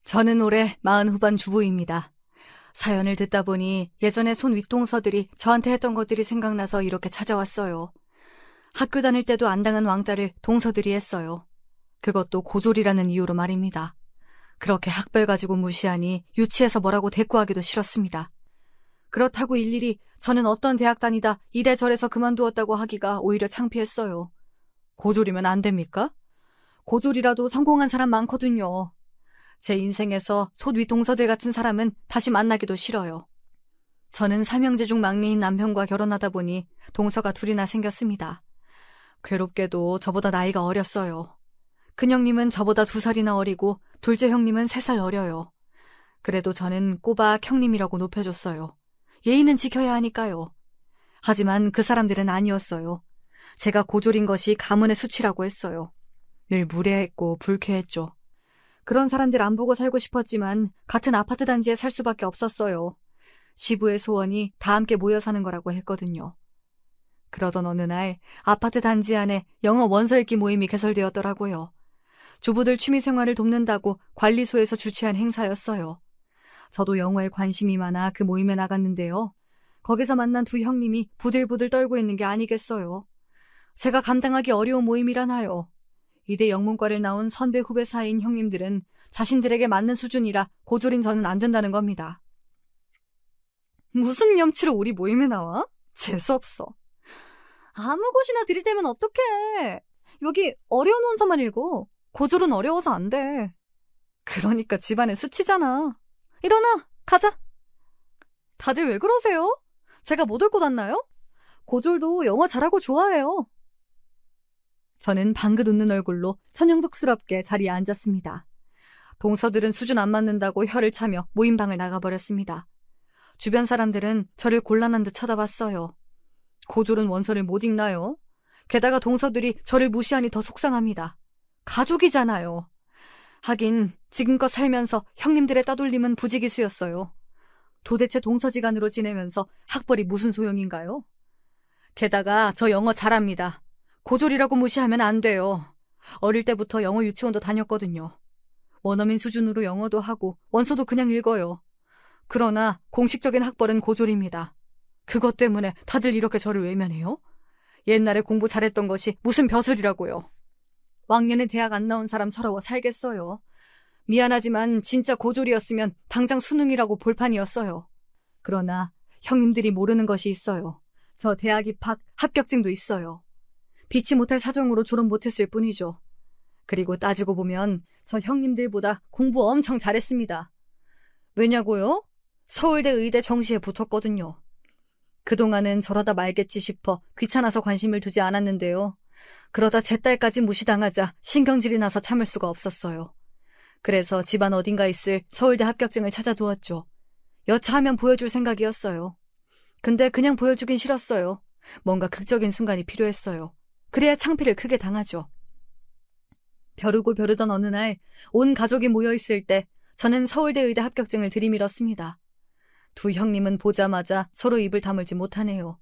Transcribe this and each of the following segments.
저는 올해 40 후반 주부입니다. 사연을 듣다 보니 예전에 손 윗동서들이 저한테 했던 것들이 생각나서 이렇게 찾아왔어요. 학교 다닐 때도 안 당한 왕따를 동서들이 했어요. 그것도 고졸이라는 이유로 말입니다. 그렇게 학벌 가지고 무시하니 유치해서 뭐라고 대꾸하기도 싫었습니다. 그렇다고 일일이 저는 어떤 대학 다니다 이래저래서 그만두었다고 하기가 오히려 창피했어요. 고졸이면 안 됩니까? 고졸이라도 성공한 사람 많거든요. 제 인생에서 솥 윗동서들 같은 사람은 다시 만나기도 싫어요. 저는 3형제 중 막내인 남편과 결혼하다 보니 동서가 둘이나 생겼습니다. 괴롭게도 저보다 나이가 어렸어요. 큰형님은 저보다 2살이나 어리고 둘째 형님은 3살 어려요. 그래도 저는 꼬박 형님이라고 높여줬어요. 예의는 지켜야 하니까요. 하지만 그 사람들은 아니었어요. 제가 고졸인 것이 가문의 수치라고 했어요. 늘 무례했고 불쾌했죠. 그런 사람들 안 보고 살고 싶었지만 같은 아파트 단지에 살 수밖에 없었어요. 시부의 소원이 다 함께 모여 사는 거라고 했거든요. 그러던 어느 날 아파트 단지 안에 영어 원서 읽기 모임이 개설되었더라고요. 주부들 취미생활을 돕는다고 관리소에서 주최한 행사였어요. 저도 영어에 관심이 많아 그 모임에 나갔는데요. 거기서 만난 2 형님이 부들부들 떨고 있는 게 아니겠어요. 제가 감당하기 어려운 모임이라나요. 이대 영문과를 나온 선배 후배 사이인 형님들은 자신들에게 맞는 수준이라 고졸인 저는 안 된다는 겁니다. 무슨 염치로 우리 모임에 나와? 재수없어. 아무 곳이나 들이대면 어떡해. 여기 어려운 원서만 읽어. 고졸은 어려워서 안 돼. 그러니까 집안의 수치잖아. 일어나, 가자. 다들 왜 그러세요? 제가 못 올 것 같나요? 고졸도 영어 잘하고 좋아해요. 저는 방긋 웃는 얼굴로 천연덕스럽게 자리에 앉았습니다. 동서들은 수준 안 맞는다고 혀를 차며 모임방을 나가버렸습니다. 주변 사람들은 저를 곤란한 듯 쳐다봤어요. 고졸은 원서를 못 읽나요? 게다가 동서들이 저를 무시하니 더 속상합니다. 가족이잖아요. 하긴 지금껏 살면서 형님들의 따돌림은 부지기수였어요. 도대체 동서지간으로 지내면서 학벌이 무슨 소용인가요? 게다가 저 영어 잘합니다. 고졸이라고 무시하면 안 돼요. 어릴 때부터 영어 유치원도 다녔거든요. 원어민 수준으로 영어도 하고 원서도 그냥 읽어요. 그러나 공식적인 학벌은 고졸입니다. 그것 때문에 다들 이렇게 저를 외면해요? 옛날에 공부 잘했던 것이 무슨 벼슬이라고요. 왕년에 대학 안 나온 사람 서러워 살겠어요. 미안하지만 진짜 고졸이었으면 당장 수능이라고 볼판이었어요. 그러나 형님들이 모르는 것이 있어요. 저 대학 입학 합격증도 있어요. 비치 못할 사정으로 졸업 못했을 뿐이죠. 그리고 따지고 보면 저 형님들보다 공부 엄청 잘했습니다. 왜냐고요? 서울대 의대 정시에 붙었거든요. 그동안은 저러다 말겠지 싶어 귀찮아서 관심을 두지 않았는데요. 그러다 제 딸까지 무시당하자 신경질이 나서 참을 수가 없었어요. 그래서 집안 어딘가 있을 서울대 합격증을 찾아두었죠. 여차하면 보여줄 생각이었어요. 근데 그냥 보여주긴 싫었어요. 뭔가 극적인 순간이 필요했어요. 그래야 창피를 크게 당하죠. 벼르고 벼르던 어느 날 온 가족이 모여있을 때 저는 서울대 의대 합격증을 들이밀었습니다. 2 형님은 보자마자 서로 입을 다물지 못하네요.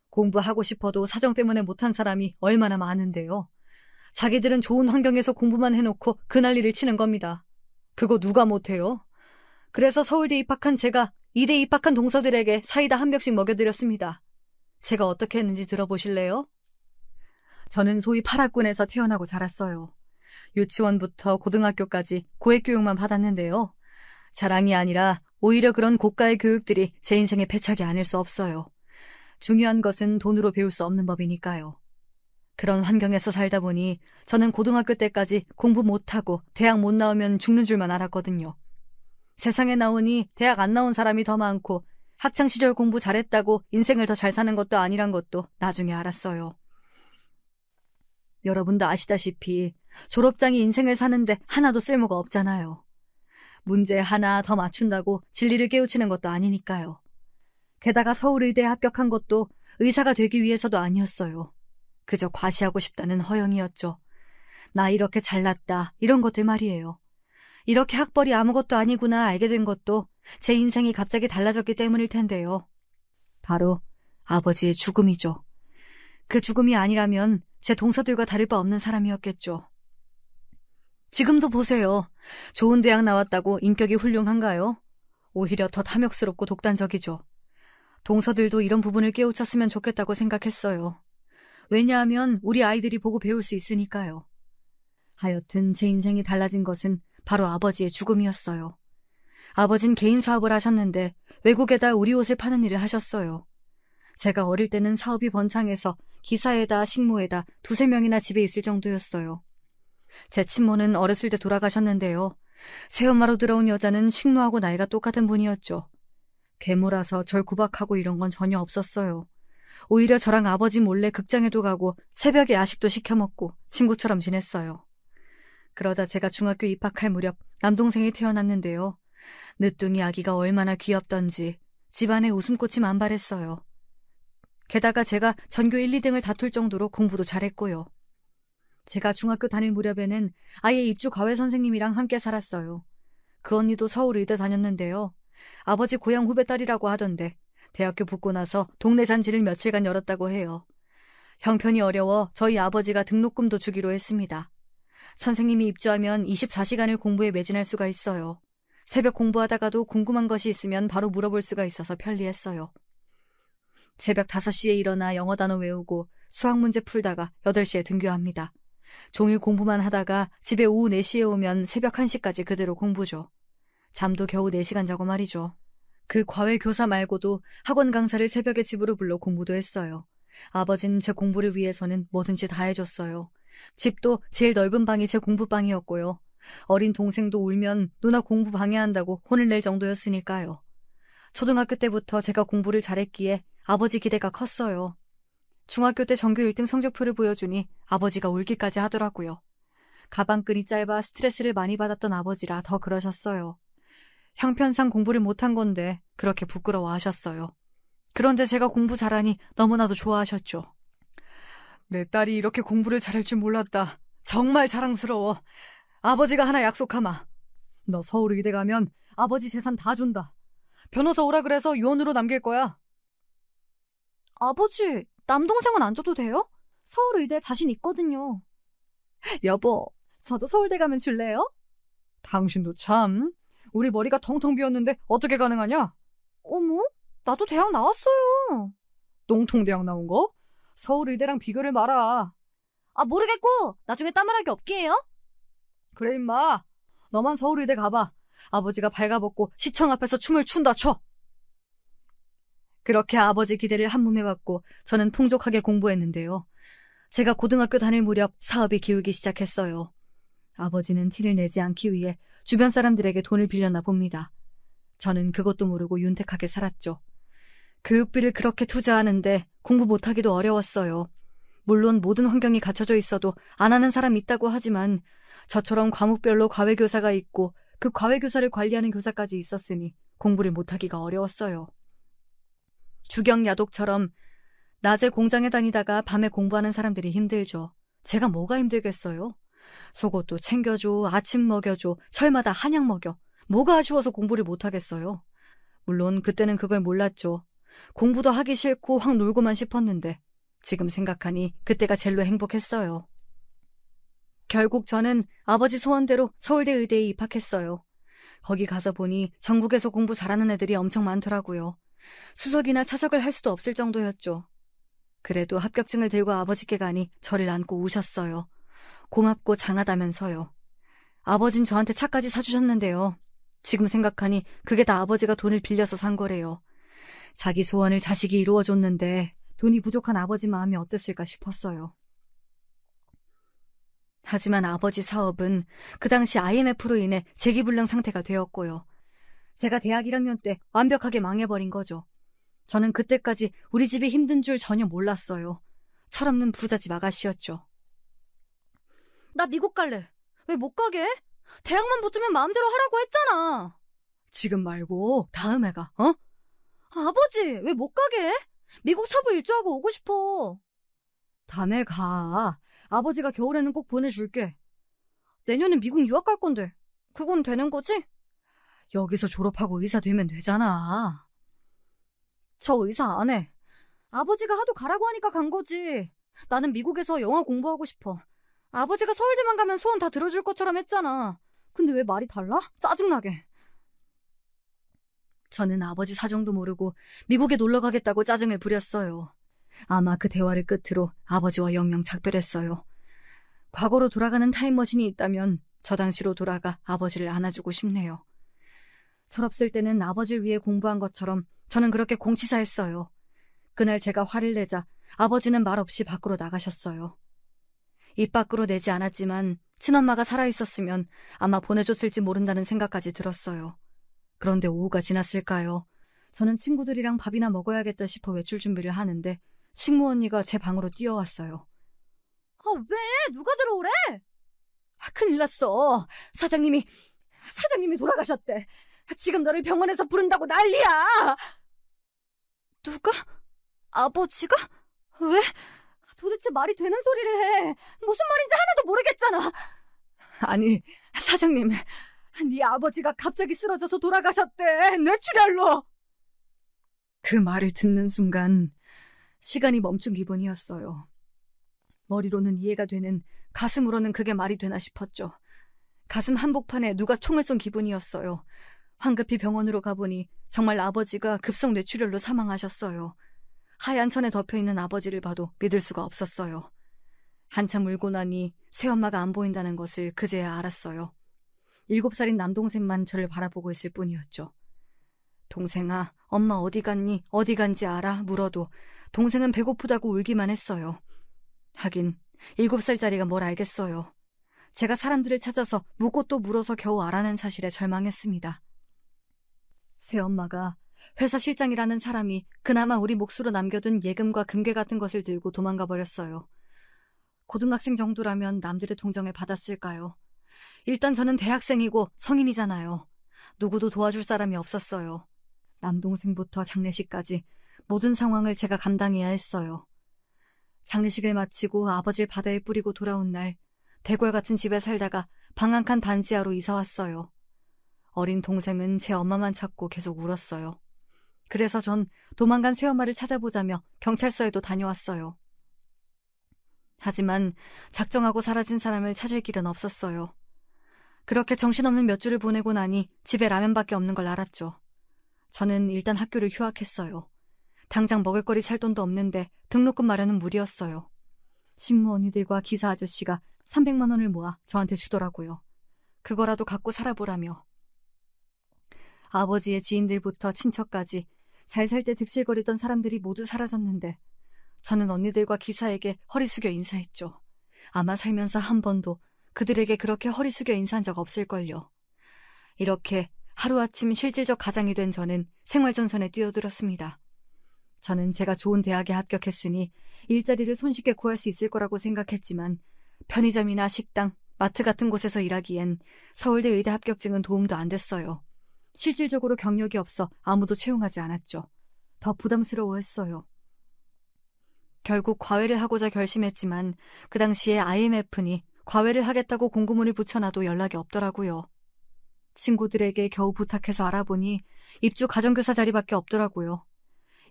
공부하고 싶어도 사정 때문에 못한 사람이 얼마나 많은데요. 자기들은 좋은 환경에서 공부만 해놓고 그 난리를 치는 겁니다. 그거 누가 못해요? 그래서 서울대 입학한 제가 이대 입학한 동서들에게 사이다 1병씩 먹여드렸습니다. 제가 어떻게 했는지 들어보실래요? 저는 소위 파락군에서 태어나고 자랐어요. 유치원부터 고등학교까지 고액교육만 받았는데요. 자랑이 아니라 오히려 그런 고가의 교육들이 제 인생의 패착이 아닐 수 없어요. 중요한 것은 돈으로 배울 수 없는 법이니까요. 그런 환경에서 살다 보니 저는 고등학교 때까지 공부 못하고 대학 못 나오면 죽는 줄만 알았거든요. 세상에 나오니 대학 안 나온 사람이 더 많고 학창시절 공부 잘했다고 인생을 더 잘 사는 것도 아니란 것도 나중에 알았어요. 여러분도 아시다시피 졸업장이 인생을 사는데 하나도 쓸모가 없잖아요. 문제 하나 더 맞춘다고 진리를 깨우치는 것도 아니니까요. 게다가 서울의대에 합격한 것도 의사가 되기 위해서도 아니었어요. 그저 과시하고 싶다는 허영이었죠. 나 이렇게 잘났다 이런 것들 말이에요. 이렇게 학벌이 아무것도 아니구나 알게 된 것도 제 인생이 갑자기 달라졌기 때문일 텐데요. 바로 아버지의 죽음이죠. 그 죽음이 아니라면 제 동서들과 다를 바 없는 사람이었겠죠. 지금도 보세요. 좋은 대학 나왔다고 인격이 훌륭한가요? 오히려 더 탐욕스럽고 독단적이죠. 동서들도 이런 부분을 깨우쳤으면 좋겠다고 생각했어요. 왜냐하면 우리 아이들이 보고 배울 수 있으니까요. 하여튼 제 인생이 달라진 것은 바로 아버지의 죽음이었어요. 아버진 개인 사업을 하셨는데 외국에다 우리 옷을 파는 일을 하셨어요. 제가 어릴 때는 사업이 번창해서 기사에다 식모에다 2~3명이나 집에 있을 정도였어요. 제 친모는 어렸을 때 돌아가셨는데요. 새엄마로 들어온 여자는 식모하고 나이가 똑같은 분이었죠. 계모라서 절 구박하고 이런 건 전혀 없었어요. 오히려 저랑 아버지 몰래 극장에도 가고 새벽에 야식도 시켜 먹고 친구처럼 지냈어요. 그러다 제가 중학교 입학할 무렵 남동생이 태어났는데요. 늦둥이 아기가 얼마나 귀엽던지 집안에 웃음꽃이 만발했어요. 게다가 제가 전교 1, 2등을 다툴 정도로 공부도 잘했고요. 제가 중학교 다닐 무렵에는 아예 입주 과외 선생님이랑 함께 살았어요. 그 언니도 서울 의대 다녔는데요. 아버지 고향 후배 딸이라고 하던데 대학교 붙고 나서 동네 잔치를 며칠간 열었다고 해요. 형편이 어려워 저희 아버지가 등록금도 주기로 했습니다. 선생님이 입주하면 24시간을 공부에 매진할 수가 있어요. 새벽 공부하다가도 궁금한 것이 있으면 바로 물어볼 수가 있어서 편리했어요. 새벽 5시에 일어나 영어 단어 외우고 수학 문제 풀다가 8시에 등교합니다. 종일 공부만 하다가 집에 오후 4시에 오면 새벽 1시까지 그대로 공부죠. 잠도 겨우 4시간 자고 말이죠. 그 과외 교사 말고도 학원 강사를 새벽에 집으로 불러 공부도 했어요. 아버지는 제 공부를 위해서는 뭐든지 다 해줬어요. 집도 제일 넓은 방이 제 공부방이었고요. 어린 동생도 울면 누나 공부 방해한다고 혼을 낼 정도였으니까요. 초등학교 때부터 제가 공부를 잘했기에 아버지 기대가 컸어요. 중학교 때 전교 1등 성적표를 보여주니 아버지가 울기까지 하더라고요. 가방끈이 짧아 스트레스를 많이 받았던 아버지라 더 그러셨어요. 형편상 공부를 못한 건데 그렇게 부끄러워하셨어요. 그런데 제가 공부 잘하니 너무나도 좋아하셨죠. 내 딸이 이렇게 공부를 잘할 줄 몰랐다. 정말 자랑스러워. 아버지가 하나 약속하마. 너 서울 의대 가면 아버지 재산 다 준다. 변호사 오라 그래서 유언으로 남길 거야. 아버지, 남동생은 안 줘도 돼요? 서울 의대 자신 있거든요. 여보, 저도 서울대 가면 줄래요? 당신도 참. 우리 머리가 텅텅 비었는데 어떻게 가능하냐? 어머, 나도 대학 나왔어요. 똥통대학 나온 거? 서울의대랑 비교를 마라. 아, 모르겠고 나중에 따말하기 없게 해요? 그래 임마. 너만 서울의대 가봐. 아버지가 발가벗고 시청 앞에서 춤을 춘다 쳐. 그렇게 아버지 기대를 한몸에 받고 저는 풍족하게 공부했는데요. 제가 고등학교 다닐 무렵 사업이 기울기 시작했어요. 아버지는 티를 내지 않기 위해 주변 사람들에게 돈을 빌렸나 봅니다. 저는 그것도 모르고 윤택하게 살았죠. 교육비를 그렇게 투자하는데 공부 못하기도 어려웠어요. 물론 모든 환경이 갖춰져 있어도 안 하는 사람 있다고 하지만 저처럼 과목별로 과외교사가 있고 그 과외교사를 관리하는 교사까지 있었으니 공부를 못하기가 어려웠어요. 주경야독처럼 낮에 공장에 다니다가 밤에 공부하는 사람들이 힘들죠. 제가 뭐가 힘들겠어요? 속옷도 챙겨줘, 아침 먹여줘, 철마다 한약 먹여. 뭐가 아쉬워서 공부를 못하겠어요? 물론 그때는 그걸 몰랐죠. 공부도 하기 싫고 확 놀고만 싶었는데 지금 생각하니 그때가 제일로 행복했어요. 결국 저는 아버지 소원대로 서울대 의대에 입학했어요. 거기 가서 보니 전국에서 공부 잘하는 애들이 엄청 많더라고요. 수석이나 차석을 할 수도 없을 정도였죠. 그래도 합격증을 들고 아버지께 가니 저를 안고 우셨어요. 고맙고 장하다면서요. 아버진 저한테 차까지 사주셨는데요. 지금 생각하니 그게 다 아버지가 돈을 빌려서 산 거래요. 자기 소원을 자식이 이루어줬는데 돈이 부족한 아버지 마음이 어땠을까 싶었어요. 하지만 아버지 사업은 그 당시 IMF로 인해 재기불량 상태가 되었고요. 제가 대학 1학년 때 완벽하게 망해버린 거죠. 저는 그때까지 우리 집이 힘든 줄 전혀 몰랐어요. 철없는 부잣집 아가씨였죠. 나 미국 갈래. 왜 못 가게? 대학만 붙으면 마음대로 하라고 했잖아. 지금 말고 다음에 가, 어? 아버지, 왜 못 가게? 미국 서부 일주하고 오고 싶어. 다음에 가. 아버지가 겨울에는 꼭 보내줄게. 내년에 미국 유학 갈 건데 그건 되는 거지? 여기서 졸업하고 의사 되면 되잖아. 저 의사 안 해. 아버지가 하도 가라고 하니까 간 거지. 나는 미국에서 영어 공부하고 싶어. 아버지가 서울대만 가면 소원 다 들어줄 것처럼 했잖아. 근데 왜 말이 달라? 짜증나게. 저는 아버지 사정도 모르고 미국에 놀러 가겠다고 짜증을 부렸어요. 아마 그 대화를 끝으로 아버지와 영영 작별했어요. 과거로 돌아가는 타임머신이 있다면 저 당시로 돌아가 아버지를 안아주고 싶네요. 철없을 때는 아버지를 위해 공부한 것처럼 저는 그렇게 공치사했어요. 그날 제가 화를 내자 아버지는 말없이 밖으로 나가셨어요. 입 밖으로 내지 않았지만 친엄마가 살아있었으면 아마 보내줬을지 모른다는 생각까지 들었어요. 그런데 오후가 지났을까요? 저는 친구들이랑 밥이나 먹어야겠다 싶어 외출 준비를 하는데 식모 언니가 제 방으로 뛰어왔어요. 왜? 누가 들어오래? 큰일 났어. 사장님이 돌아가셨대. 지금 너를 병원에서 부른다고 난리야. 누가? 아버지가? 왜? 도대체 말이 되는 소리를 해. 무슨 말인지 하나도 모르겠잖아. 아니, 사장님, 네 아버지가 갑자기 쓰러져서 돌아가셨대. 뇌출혈로. 그 말을 듣는 순간 시간이 멈춘 기분이었어요. 머리로는 이해가 되는, 가슴으로는 그게 말이 되나 싶었죠. 가슴 한복판에 누가 총을 쏜 기분이었어요. 황급히 병원으로 가보니 정말 아버지가 급성 뇌출혈로 사망하셨어요. 하얀 천에 덮여있는 아버지를 봐도 믿을 수가 없었어요. 한참 울고 나니 새엄마가 안 보인다는 것을 그제야 알았어요. 7살인 남동생만 저를 바라보고 있을 뿐이었죠. 동생아, 엄마 어디 갔니? 어디 간지 알아? 물어도 동생은 배고프다고 울기만 했어요. 하긴 7살짜리가 뭘 알겠어요. 제가 사람들을 찾아서 묻고 또 물어서 겨우 알아낸 사실에 절망했습니다. 새엄마가 회사 실장이라는 사람이 그나마 우리 몫으로 남겨둔 예금과 금괴 같은 것을 들고 도망가 버렸어요. 고등학생 정도라면 남들의 동정을 받았을까요? 일단 저는 대학생이고 성인이잖아요. 누구도 도와줄 사람이 없었어요. 남동생부터 장례식까지 모든 상황을 제가 감당해야 했어요. 장례식을 마치고 아버지를 바다에 뿌리고 돌아온 날, 대궐 같은 집에 살다가 방 한 칸 반지하로 이사 왔어요. 어린 동생은 제 엄마만 찾고 계속 울었어요. 그래서 전 도망간 새엄마를 찾아보자며 경찰서에도 다녀왔어요. 하지만 작정하고 사라진 사람을 찾을 길은 없었어요. 그렇게 정신없는 몇 주를 보내고 나니 집에 라면밖에 없는 걸 알았죠. 저는 일단 학교를 휴학했어요. 당장 먹을거리 살 돈도 없는데 등록금 마련은 무리였어요. 식모 언니들과 기사 아저씨가 300만 원을 모아 저한테 주더라고요. 그거라도 갖고 살아보라며. 아버지의 지인들부터 친척까지 잘 살 때 득실거리던 사람들이 모두 사라졌는데 저는 언니들과 기사에게 허리 숙여 인사했죠. 아마 살면서 한 번도 그들에게 그렇게 허리 숙여 인사한 적 없을걸요. 이렇게 하루아침 실질적 가장이 된 저는 생활전선에 뛰어들었습니다. 저는 제가 좋은 대학에 합격했으니 일자리를 손쉽게 구할 수 있을 거라고 생각했지만 편의점이나 식당, 마트 같은 곳에서 일하기엔 서울대 의대 합격증은 도움도 안 됐어요. 실질적으로 경력이 없어 아무도 채용하지 않았죠. 더 부담스러워했어요. 결국 과외를 하고자 결심했지만 그 당시에 IMF니 과외를 하겠다고 공고문을 붙여놔도 연락이 없더라고요. 친구들에게 겨우 부탁해서 알아보니 입주 가정교사 자리밖에 없더라고요.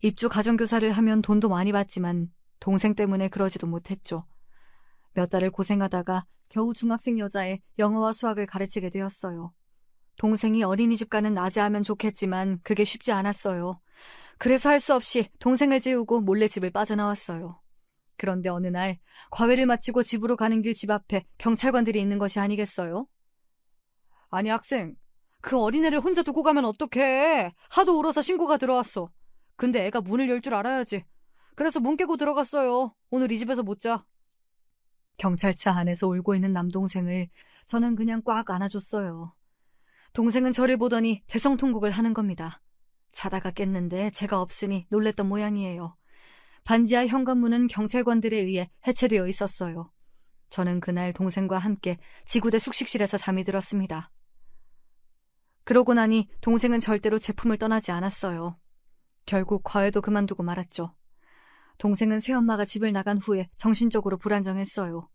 입주 가정교사를 하면 돈도 많이 받지만 동생 때문에 그러지도 못했죠. 몇 달을 고생하다가 겨우 중학생 여자애 영어와 수학을 가르치게 되었어요. 동생이 어린이집 가는 낮에 하면 좋겠지만 그게 쉽지 않았어요. 그래서 할 수 없이 동생을 재우고 몰래 집을 빠져나왔어요. 그런데 어느 날 과외를 마치고 집으로 가는 길 집 앞에 경찰관들이 있는 것이 아니겠어요? 아니 학생, 그 어린애를 혼자 두고 가면 어떡해. 하도 울어서 신고가 들어왔어. 근데 애가 문을 열 줄 알아야지. 그래서 문 깨고 들어갔어요. 오늘 이 집에서 못 자. 경찰차 안에서 울고 있는 남동생을 저는 그냥 꽉 안아줬어요. 동생은 저를 보더니 대성통곡을 하는 겁니다. 자다가 깼는데 제가 없으니 놀랬던 모양이에요. 반지하 현관문은 경찰관들에 의해 해체되어 있었어요. 저는 그날 동생과 함께 지구대 숙식실에서 잠이 들었습니다. 그러고 나니 동생은 절대로 제 품을 떠나지 않았어요. 결국 과외도 그만두고 말았죠. 동생은 새엄마가 집을 나간 후에 정신적으로 불안정했어요.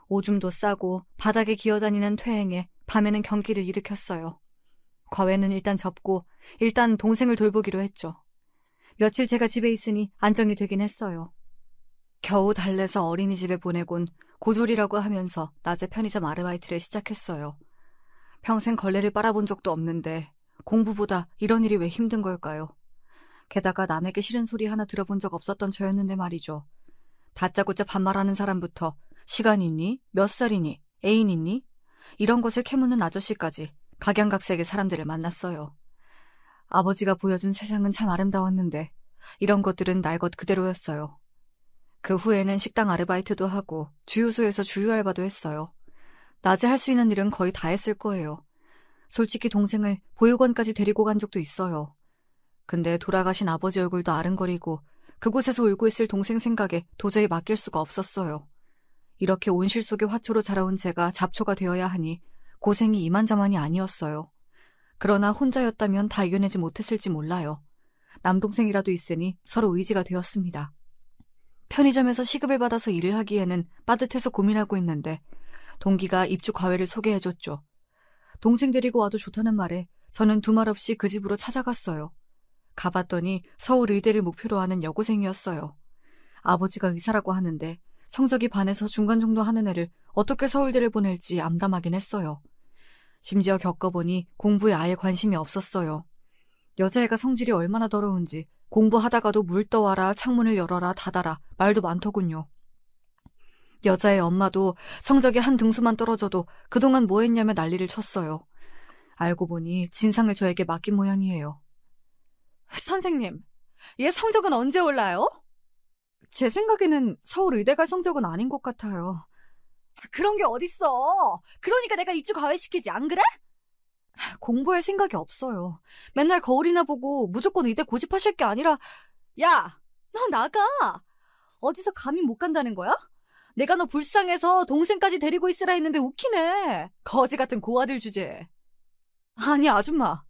오줌도 싸고 바닥에 기어다니는 퇴행에 밤에는 경기를 일으켰어요. 과외는 일단 접고 일단 동생을 돌보기로 했죠. 며칠 제가 집에 있으니 안정이 되긴 했어요. 겨우 달래서 어린이집에 보내곤 고졸이라고 하면서 낮에 편의점 아르바이트를 시작했어요. 평생 걸레를 빨아본 적도 없는데 공부보다 이런 일이 왜 힘든 걸까요? 게다가 남에게 싫은 소리 하나 들어본 적 없었던 저였는데 말이죠. 다짜고짜 반말하는 사람부터 시간 있니? 몇 살이니? 애인 있니? 이런 것을 캐묻는 아저씨까지 각양각색의 사람들을 만났어요. 아버지가 보여준 세상은 참 아름다웠는데 이런 것들은 날 것 그대로였어요. 그 후에는 식당 아르바이트도 하고 주유소에서 주유 알바도 했어요. 낮에 할 수 있는 일은 거의 다 했을 거예요. 솔직히 동생을 보육원까지 데리고 간 적도 있어요. 근데 돌아가신 아버지 얼굴도 아른거리고 그곳에서 울고 있을 동생 생각에 도저히 맡길 수가 없었어요. 이렇게 온실 속의 화초로 자라온 제가 잡초가 되어야 하니 고생이 이만저만이 아니었어요. 그러나 혼자였다면 다 이겨내지 못했을지 몰라요. 남동생이라도 있으니 서로 의지가 되었습니다. 편의점에서 시급을 받아서 일을 하기에는 빠듯해서 고민하고 있는데 동기가 입주 과외를 소개해줬죠. 동생 데리고 와도 좋다는 말에 저는 두말 없이 그 집으로 찾아갔어요. 가봤더니 서울 의대를 목표로 하는 여고생이었어요. 아버지가 의사라고 하는데 성적이 반에서 중간 정도 하는 애를 어떻게 서울대를 보낼지 암담하긴 했어요. 심지어 겪어보니 공부에 아예 관심이 없었어요. 여자애가 성질이 얼마나 더러운지 공부하다가도 물 떠와라, 창문을 열어라, 닫아라 말도 많더군요. 여자애 엄마도 성적이 한 등수만 떨어져도 그동안 뭐 했냐며 난리를 쳤어요. 알고 보니 진상을 저에게 맡긴 모양이에요. 선생님, 얘 성적은 언제 올라요? 제 생각에는 서울 의대 갈 성적은 아닌 것 같아요. 그런 게 어딨어. 그러니까 내가 입주 과외시키지, 안 그래? 공부할 생각이 없어요. 맨날 거울이나 보고 무조건 의대 고집하실 게 아니라 야, 너 나가. 어디서 감히 못 간다는 거야? 내가 너 불쌍해서 동생까지 데리고 있으라 했는데 웃기네. 거지 같은 고아들 주제. 아니 아줌마,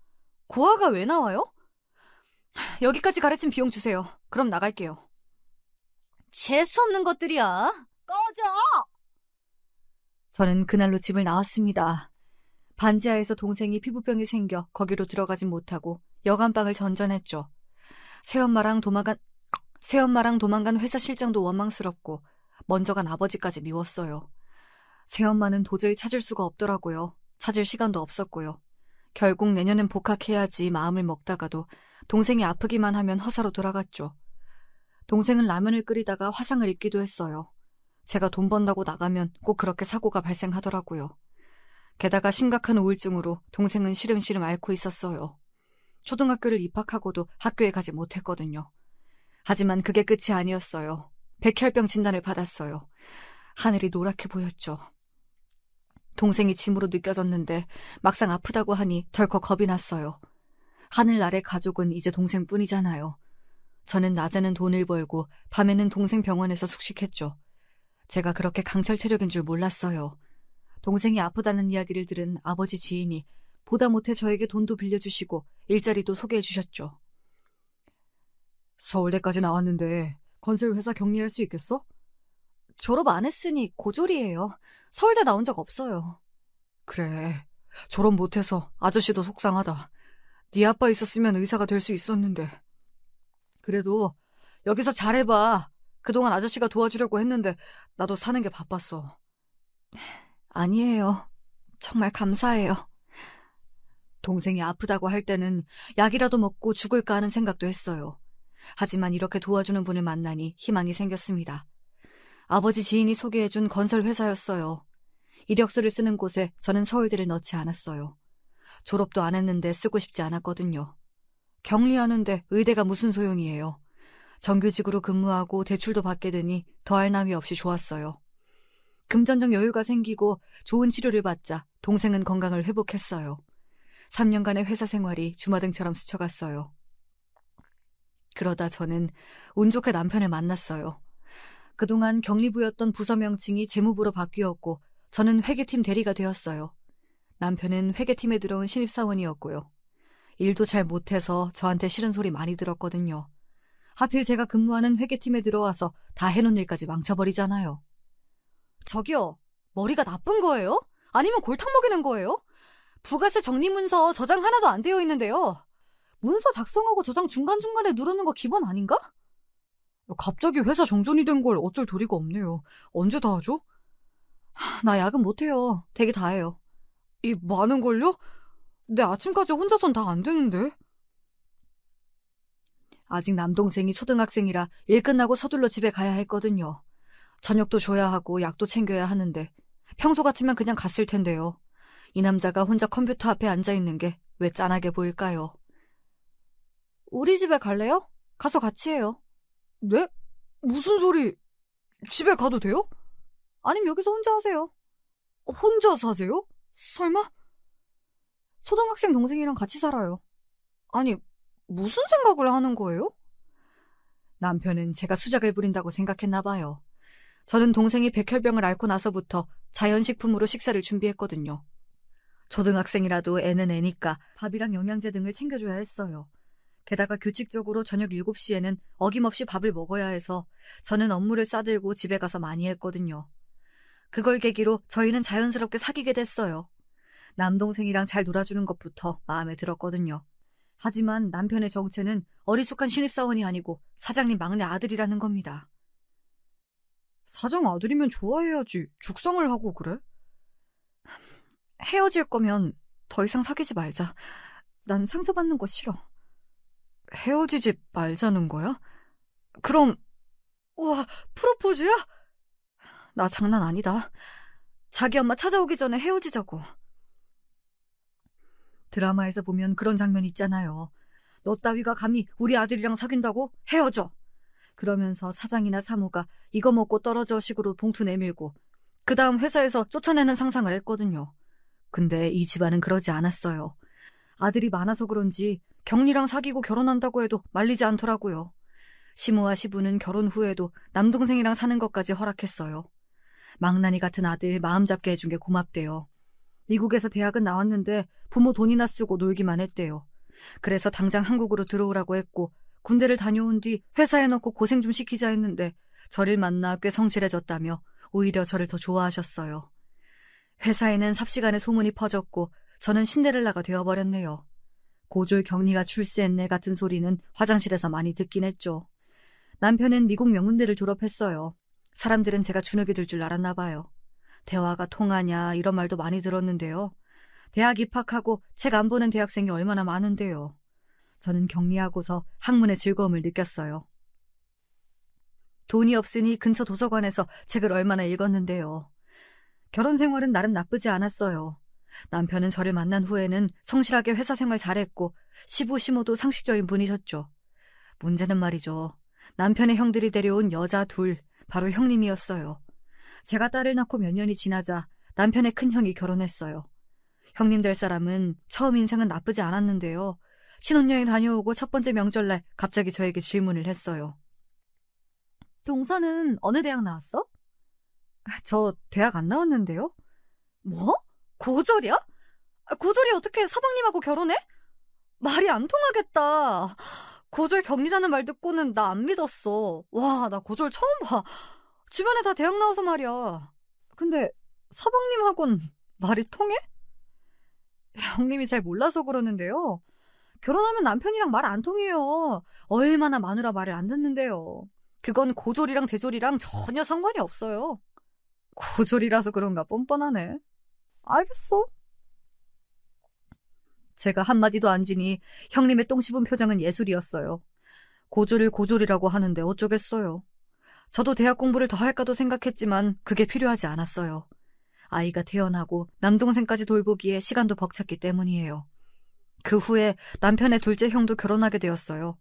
고아가 왜 나와요? 여기까지 가르친 비용 주세요. 그럼 나갈게요. 재수없는 것들이야. 꺼져! 저는 그날로 집을 나왔습니다. 반지하에서 동생이 피부병이 생겨 거기로 들어가진 못하고 여간방을 전전했죠. 새엄마랑 도망간 회사 실장도 원망스럽고 먼저 간 아버지까지 미웠어요. 새엄마는 도저히 찾을 수가 없더라고요. 찾을 시간도 없었고요. 결국 내년엔 복학해야지 마음을 먹다가도 동생이 아프기만 하면 허사로 돌아갔죠. 동생은 라면을 끓이다가 화상을 입기도 했어요. 제가 돈 번다고 나가면 꼭 그렇게 사고가 발생하더라고요. 게다가 심각한 우울증으로 동생은 시름시름 앓고 있었어요. 초등학교를 입학하고도 학교에 가지 못했거든요. 하지만 그게 끝이 아니었어요. 백혈병 진단을 받았어요. 하늘이 노랗게 보였죠. 동생이 짐으로 느껴졌는데 막상 아프다고 하니 덜컥 겁이 났어요. 하늘 아래 가족은 이제 동생뿐이잖아요. 저는 낮에는 돈을 벌고 밤에는 동생 병원에서 숙식했죠. 제가 그렇게 강철 체력인 줄 몰랐어요. 동생이 아프다는 이야기를 들은 아버지 지인이 보다 못해 저에게 돈도 빌려주시고 일자리도 소개해 주셨죠. 서울대까지 나왔는데 건설회사 격리할 수 있겠어? 졸업 안 했으니 고졸이에요. 서울대 나온 적 없어요. 그래, 졸업 못해서 아저씨도 속상하다. 네 아빠 있었으면 의사가 될 수 있었는데. 그래도 여기서 잘해봐. 그동안 아저씨가 도와주려고 했는데 나도 사는 게 바빴어. 아니에요. 정말 감사해요. 동생이 아프다고 할 때는 약이라도 먹고 죽을까 하는 생각도 했어요. 하지만 이렇게 도와주는 분을 만나니 희망이 생겼습니다. 아버지 지인이 소개해준 건설회사였어요. 이력서를 쓰는 곳에 저는 서울대를 넣지 않았어요. 졸업도 안 했는데 쓰고 싶지 않았거든요. 격리하는데 의대가 무슨 소용이에요. 정규직으로 근무하고 대출도 받게 되니 더할 나위 없이 좋았어요. 금전적 여유가 생기고 좋은 치료를 받자 동생은 건강을 회복했어요. 3년간의 회사 생활이 주마등처럼 스쳐갔어요. 그러다 저는 운 좋게 남편을 만났어요. 그동안 격리부였던 부서 명칭이 재무부로 바뀌었고 저는 회계팀 대리가 되었어요. 남편은 회계팀에 들어온 신입사원이었고요. 일도 잘 못해서 저한테 싫은 소리 많이 들었거든요. 하필 제가 근무하는 회계팀에 들어와서 다 해놓은 일까지 망쳐버리잖아요. 저기요, 머리가 나쁜 거예요? 아니면 골탕 먹이는 거예요? 부가세 적립문서 저장 하나도 안 되어 있는데요. 문서 작성하고 저장 중간중간에 누르는 거 기본 아닌가? 갑자기 회사 정전이 된 걸 어쩔 도리가 없네요. 언제 다 하죠? 나 야근 못해요. 대기 다 해요. 이 많은 걸요? 내 아침까지 혼자선 다 안 되는데. 아직 남동생이 초등학생이라 일 끝나고 서둘러 집에 가야 했거든요. 저녁도 줘야 하고 약도 챙겨야 하는데 평소 같으면 그냥 갔을 텐데요. 이 남자가 혼자 컴퓨터 앞에 앉아있는 게 왜 짠하게 보일까요? 우리 집에 갈래요? 가서 같이 해요. 네? 무슨 소리? 집에 가도 돼요? 아님 여기서 혼자 하세요. 혼자 사세요? 설마? 초등학생 동생이랑 같이 살아요. 아니, 무슨 생각을 하는 거예요? 남편은 제가 수작을 부린다고 생각했나 봐요. 저는 동생이 백혈병을 앓고 나서부터 자연식품으로 식사를 준비했거든요. 초등학생이라도 애는 애니까 밥이랑 영양제 등을 챙겨줘야 했어요. 게다가 규칙적으로 저녁 7시에는 어김없이 밥을 먹어야 해서 저는 업무를 싸들고 집에 가서 많이 했거든요. 그걸 계기로 저희는 자연스럽게 사귀게 됐어요. 남동생이랑 잘 놀아주는 것부터 마음에 들었거든요. 하지만 남편의 정체는 어리숙한 신입사원이 아니고 사장님 막내 아들이라는 겁니다. 사장 아들이면 좋아해야지 죽상을 하고 그래? 헤어질 거면 더 이상 사귀지 말자. 난 상처받는 거 싫어. 헤어지지 말자는 거야? 그럼 우와, 프로포즈야? 나 장난 아니다. 자기 엄마 찾아오기 전에 헤어지자고. 드라마에서 보면 그런 장면 있잖아요. 너 따위가 감히 우리 아들이랑 사귄다고? 헤어져. 그러면서 사장이나 사모가 이거 먹고 떨어져 식으로 봉투 내밀고 그 다음 회사에서 쫓아내는 상상을 했거든요. 근데 이 집안은 그러지 않았어요. 아들이 많아서 그런지 경리랑 사귀고 결혼한다고 해도 말리지 않더라고요. 시무와 시부는 결혼 후에도 남동생이랑 사는 것까지 허락했어요. 망나니 같은 아들 마음 잡게 해준 게 고맙대요. 미국에서 대학은 나왔는데 부모 돈이나 쓰고 놀기만 했대요. 그래서 당장 한국으로 들어오라고 했고 군대를 다녀온 뒤 회사에 넣고 고생 좀 시키자 했는데 저를 만나 꽤 성실해졌다며 오히려 저를 더 좋아하셨어요. 회사에는 삽시간에 소문이 퍼졌고 저는 신데렐라가 되어버렸네요. 고졸 경리가 출세했네 같은 소리는 화장실에서 많이 듣긴 했죠. 남편은 미국 명문대를 졸업했어요. 사람들은 제가 주눅이 들 줄 알았나 봐요. 대화가 통하냐 이런 말도 많이 들었는데요. 대학 입학하고 책 안 보는 대학생이 얼마나 많은데요. 저는 격리하고서 학문의 즐거움을 느꼈어요. 돈이 없으니 근처 도서관에서 책을 얼마나 읽었는데요. 결혼 생활은 나름 나쁘지 않았어요. 남편은 저를 만난 후에는 성실하게 회사 생활 잘했고 시부 시모도 상식적인 분이셨죠. 문제는 말이죠. 남편의 형들이 데려온 여자 둘, 바로 형님이었어요. 제가 딸을 낳고 몇 년이 지나자 남편의 큰형이 결혼했어요. 형님 될 사람은 처음 인생은 나쁘지 않았는데요. 신혼여행 다녀오고 첫 번째 명절날 갑자기 저에게 질문을 했어요. 동서는 어느 대학 나왔어? 저 대학 안 나왔는데요. 뭐? 고졸이야? 고졸이 어떻게 서방님하고 결혼해? 말이 안 통하겠다. 고졸 격리라는 말 듣고는 나 안 믿었어. 와, 나 고졸 처음 봐. 주변에 다 대학 나와서 말이야. 근데 서방님하고는 말이 통해? 형님이 잘 몰라서 그러는데요. 결혼하면 남편이랑 말 안 통해요. 얼마나 마누라 말을 안 듣는데요. 그건 고졸이랑 대졸이랑 전혀 상관이 없어요. 고졸이라서 그런가 뻔뻔하네. 알겠어. 제가 한마디도 안 지니 형님의 똥 씹은 표정은 예술이었어요. 고졸을 고졸이라고 하는데 어쩌겠어요. 저도 대학 공부를 더 할까도 생각했지만 그게 필요하지 않았어요. 아이가 태어나고 남동생까지 돌보기에 시간도 벅찼기 때문이에요. 그 후에 남편의 둘째 형도 결혼하게 되었어요.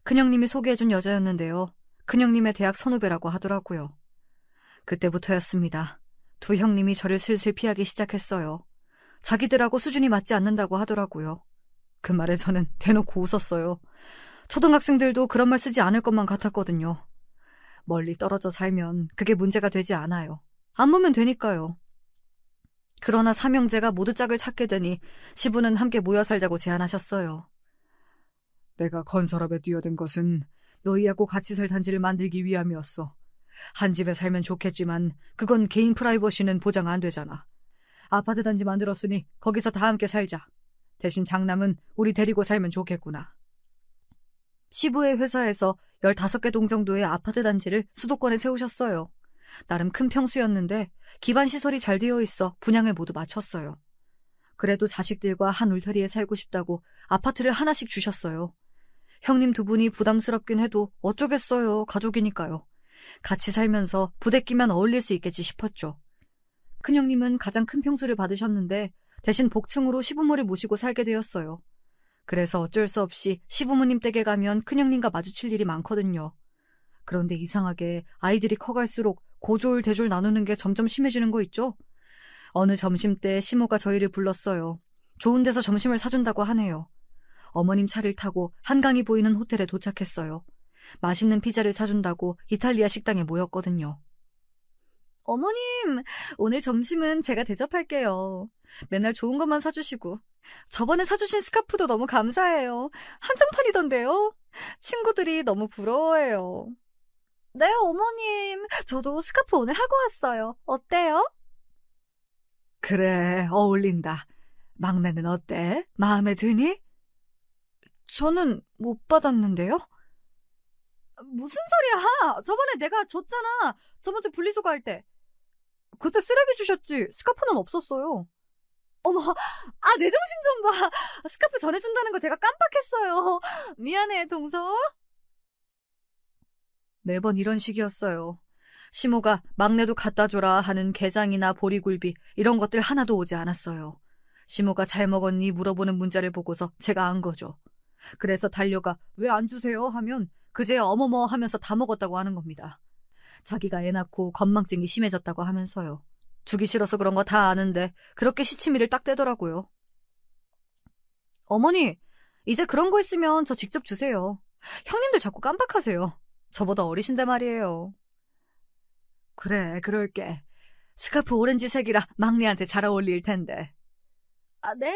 큰형님이 소개해준 여자였는데요. 큰형님의 대학 선후배라고 하더라고요. 그때부터였습니다. 두 형님이 저를 슬슬 피하기 시작했어요. 자기들하고 수준이 맞지 않는다고 하더라고요. 그 말에 저는 대놓고 웃었어요. 초등학생들도 그런 말 쓰지 않을 것만 같았거든요. 멀리 떨어져 살면 그게 문제가 되지 않아요. 안 보면 되니까요. 그러나 삼형제가 모두 짝을 찾게 되니 시부는 함께 모여 살자고 제안하셨어요. 내가 건설업에 뛰어든 것은 너희하고 같이 살 단지를 만들기 위함이었어. 한 집에 살면 좋겠지만 그건 개인 프라이버시는 보장 안 되잖아. 아파트 단지 만들었으니 거기서 다 함께 살자. 대신 장남은 우리 데리고 살면 좋겠구나. 시부의 회사에서 15개 동 정도의 아파트 단지를 수도권에 세우셨어요. 나름 큰 평수였는데 기반시설이 잘 되어 있어 분양을 모두 마쳤어요. 그래도 자식들과 한 울타리에 살고 싶다고 아파트를 하나씩 주셨어요. 형님 두 분이 부담스럽긴 해도 어쩌겠어요. 가족이니까요. 같이 살면서 부대끼면 어울릴 수 있겠지 싶었죠. 큰형님은 가장 큰 평수를 받으셨는데 대신 복층으로 시부모를 모시고 살게 되었어요. 그래서 어쩔 수 없이 시부모님 댁에 가면 큰형님과 마주칠 일이 많거든요. 그런데 이상하게 아이들이 커갈수록 고졸, 대졸 나누는 게 점점 심해지는 거 있죠? 어느 점심때 시모가 저희를 불렀어요. 좋은 데서 점심을 사준다고 하네요. 어머님 차를 타고 한강이 보이는 호텔에 도착했어요. 맛있는 피자를 사준다고 이탈리아 식당에 모였거든요. 어머님, 오늘 점심은 제가 대접할게요. 맨날 좋은 것만 사주시고. 저번에 사주신 스카프도 너무 감사해요. 한정판이던데요. 친구들이 너무 부러워해요. 네, 어머님. 저도 스카프 오늘 하고 왔어요. 어때요? 그래, 어울린다. 막내는 어때? 마음에 드니? 저는 못 받았는데요? 무슨 소리야? 저번에 내가 줬잖아. 저번 주 분리수거 할 때. 그때 쓰레기 주셨지. 스카프는 없었어요. 어머, 내 정신 좀 봐. 스카프 전해준다는 거 제가 깜빡했어요. 미안해, 동서. 매번 이런 식이었어요. 시모가 막내도 갖다 줘라 하는 게장이나 보리굴비 이런 것들 하나도 오지 않았어요. 시모가 잘 먹었니 물어보는 문자를 보고서 제가 안 거죠. 그래서 달려가 왜 안 주세요 하면 그제 어머머 하면서 다 먹었다고 하는 겁니다. 자기가 애 낳고 건망증이 심해졌다고 하면서요. 주기 싫어서 그런 거 다 아는데 그렇게 시치미를 딱 떼더라고요. 어머니, 이제 그런 거 있으면 저 직접 주세요. 형님들 자꾸 깜빡하세요. 저보다 어리신데 말이에요. 그래, 그럴게. 스카프 오렌지색이라 막내한테 잘 어울릴 텐데. 네,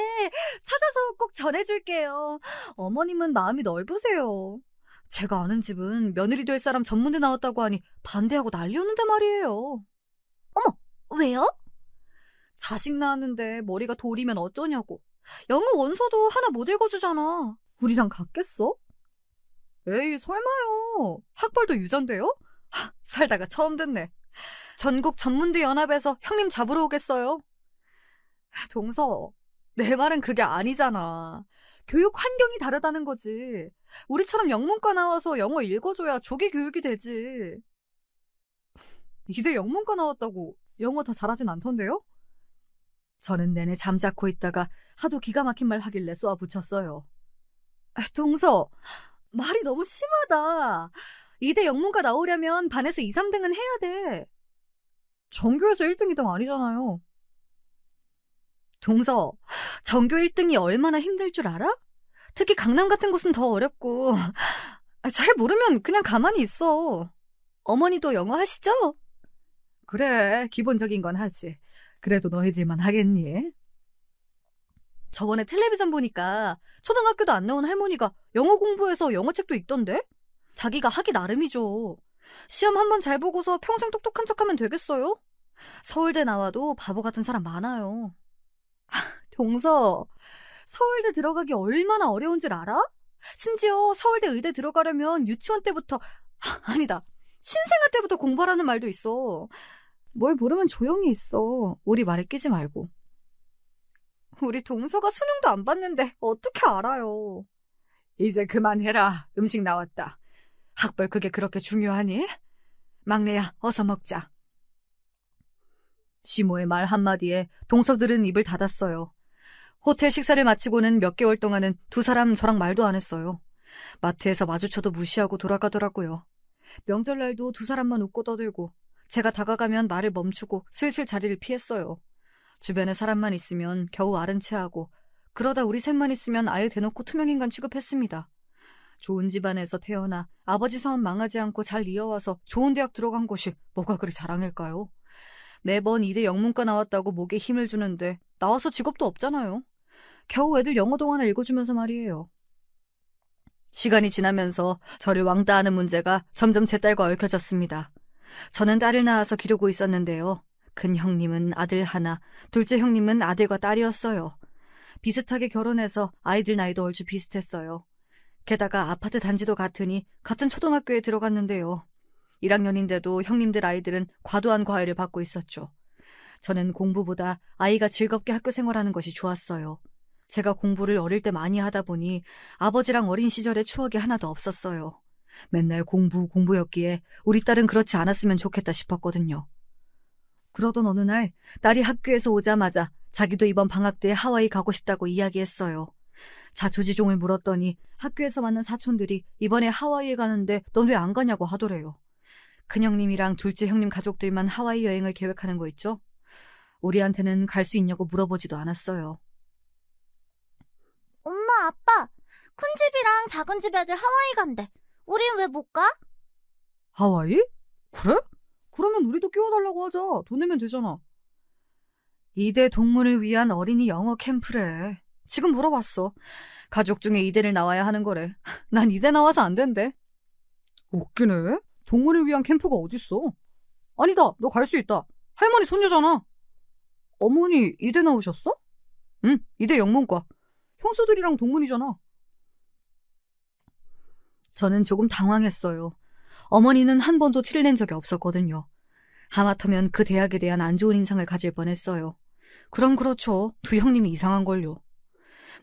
찾아서 꼭 전해줄게요. 어머님은 마음이 넓으세요. 제가 아는 집은 며느리 될 사람 전문대 나왔다고 하니 반대하고 난리였는데 말이에요. 어머, 왜요? 자식 낳았는데 머리가 돌이면 어쩌냐고. 영어 원서도 하나 못 읽어주잖아. 우리랑 같겠어? 에이, 설마요. 학벌도 유전돼요? 살다가 처음 듣네. 전국 전문대 연합에서 형님 잡으러 오겠어요? 동서, 내 말은 그게 아니잖아. 교육 환경이 다르다는 거지. 우리처럼 영문과 나와서 영어 읽어줘야 조기 교육이 되지. 이대 영문과 나왔다고 영어 더 잘하진 않던데요? 저는 내내 잠자코 있다가 하도 기가 막힌 말 하길래 쏘아붙였어요. 동서, 말이 너무 심하다. 이대 영문과 나오려면 반에서 2, 3등은 해야 돼. 전교에서 1등, 2등 아니잖아요. 동서, 전교 1등이 얼마나 힘들 줄 알아? 특히 강남 같은 곳은 더 어렵고. 잘 모르면 그냥 가만히 있어. 어머니도 영어 하시죠? 그래, 기본적인 건 하지. 그래도 너희들만 하겠니? 저번에 텔레비전 보니까 초등학교도 안 나온 할머니가 영어 공부해서 영어책도 읽던데? 자기가 하기 나름이죠. 시험 한번 잘 보고서 평생 똑똑한 척하면 되겠어요? 서울대 나와도 바보 같은 사람 많아요. 동서, 서울대 들어가기 얼마나 어려운 줄 알아? 심지어 서울대 의대 들어가려면 유치원 때부터, 아니다, 신생아 때부터 공부하라는 말도 있어. 뭘 모르면 조용히 있어. 우리 말에 끼지 말고. 우리 동서가 수능도 안 봤는데 어떻게 알아요? 이제 그만해라. 음식 나왔다. 학벌 그게 그렇게 중요하니? 막내야, 어서 먹자. 시모의 말 한마디에 동서들은 입을 닫았어요. 호텔 식사를 마치고는 몇 개월 동안은 두 사람 저랑 말도 안 했어요. 마트에서 마주쳐도 무시하고 돌아가더라고요. 명절날도 두 사람만 웃고 떠들고 제가 다가가면 말을 멈추고 슬슬 자리를 피했어요. 주변에 사람만 있으면 겨우 아른 체하고 그러다 우리 셋만 있으면 아예 대놓고 투명인간 취급했습니다. 좋은 집안에서 태어나 아버지 사업 망하지 않고 잘 이어와서 좋은 대학 들어간 것이 뭐가 그리 자랑일까요? 매번 이대 영문과 나왔다고 목에 힘을 주는데 나와서 직업도 없잖아요. 겨우 애들 영어 동화나 읽어주면서 말이에요. 시간이 지나면서 저를 왕따하는 문제가 점점 제 딸과 얽혀졌습니다. 저는 딸을 낳아서 기르고 있었는데요. 큰 형님은 아들 하나, 둘째 형님은 아들과 딸이었어요. 비슷하게 결혼해서 아이들 나이도 얼추 비슷했어요. 게다가 아파트 단지도 같으니 같은 초등학교에 들어갔는데요. 1학년인데도 형님들 아이들은 과도한 과외를 받고 있었죠. 저는 공부보다 아이가 즐겁게 학교 생활하는 것이 좋았어요. 제가 공부를 어릴 때 많이 하다 보니 아버지랑 어린 시절의 추억이 하나도 없었어요. 맨날 공부였기에 우리 딸은 그렇지 않았으면 좋겠다 싶었거든요. 그러던 어느 날 딸이 학교에서 오자마자 자기도 이번 방학 때 하와이 가고 싶다고 이야기했어요. 자초지종을 물었더니 학교에서 만난 사촌들이 이번에 하와이에 가는데 넌 왜 안 가냐고 하더래요. 큰형님이랑 둘째 형님 가족들만 하와이 여행을 계획하는 거 있죠? 우리한테는 갈 수 있냐고 물어보지도 않았어요. 엄마, 아빠, 큰 집이랑 작은 집 애들 하와이 간대. 우린 왜 못 가? 하와이? 그래? 그러면 우리도 끼워달라고 하자. 돈 내면 되잖아. 이대 동문을 위한 어린이 영어 캠프래. 지금 물어봤어. 가족 중에 이대를 나와야 하는 거래. 난 이대 나와서 안 된대. 웃기네. 동문을 위한 캠프가 어딨어. 아니다, 너 갈 수 있다. 할머니 손녀잖아. 어머니 이대 나오셨어? 응, 이대 영문과. 형수들이랑 동문이잖아. 저는 조금 당황했어요. 어머니는 한 번도 티를 낸 적이 없었거든요. 하마터면 그 대학에 대한 안 좋은 인상을 가질 뻔했어요. 그럼 그렇죠. 두 형님이 이상한걸요.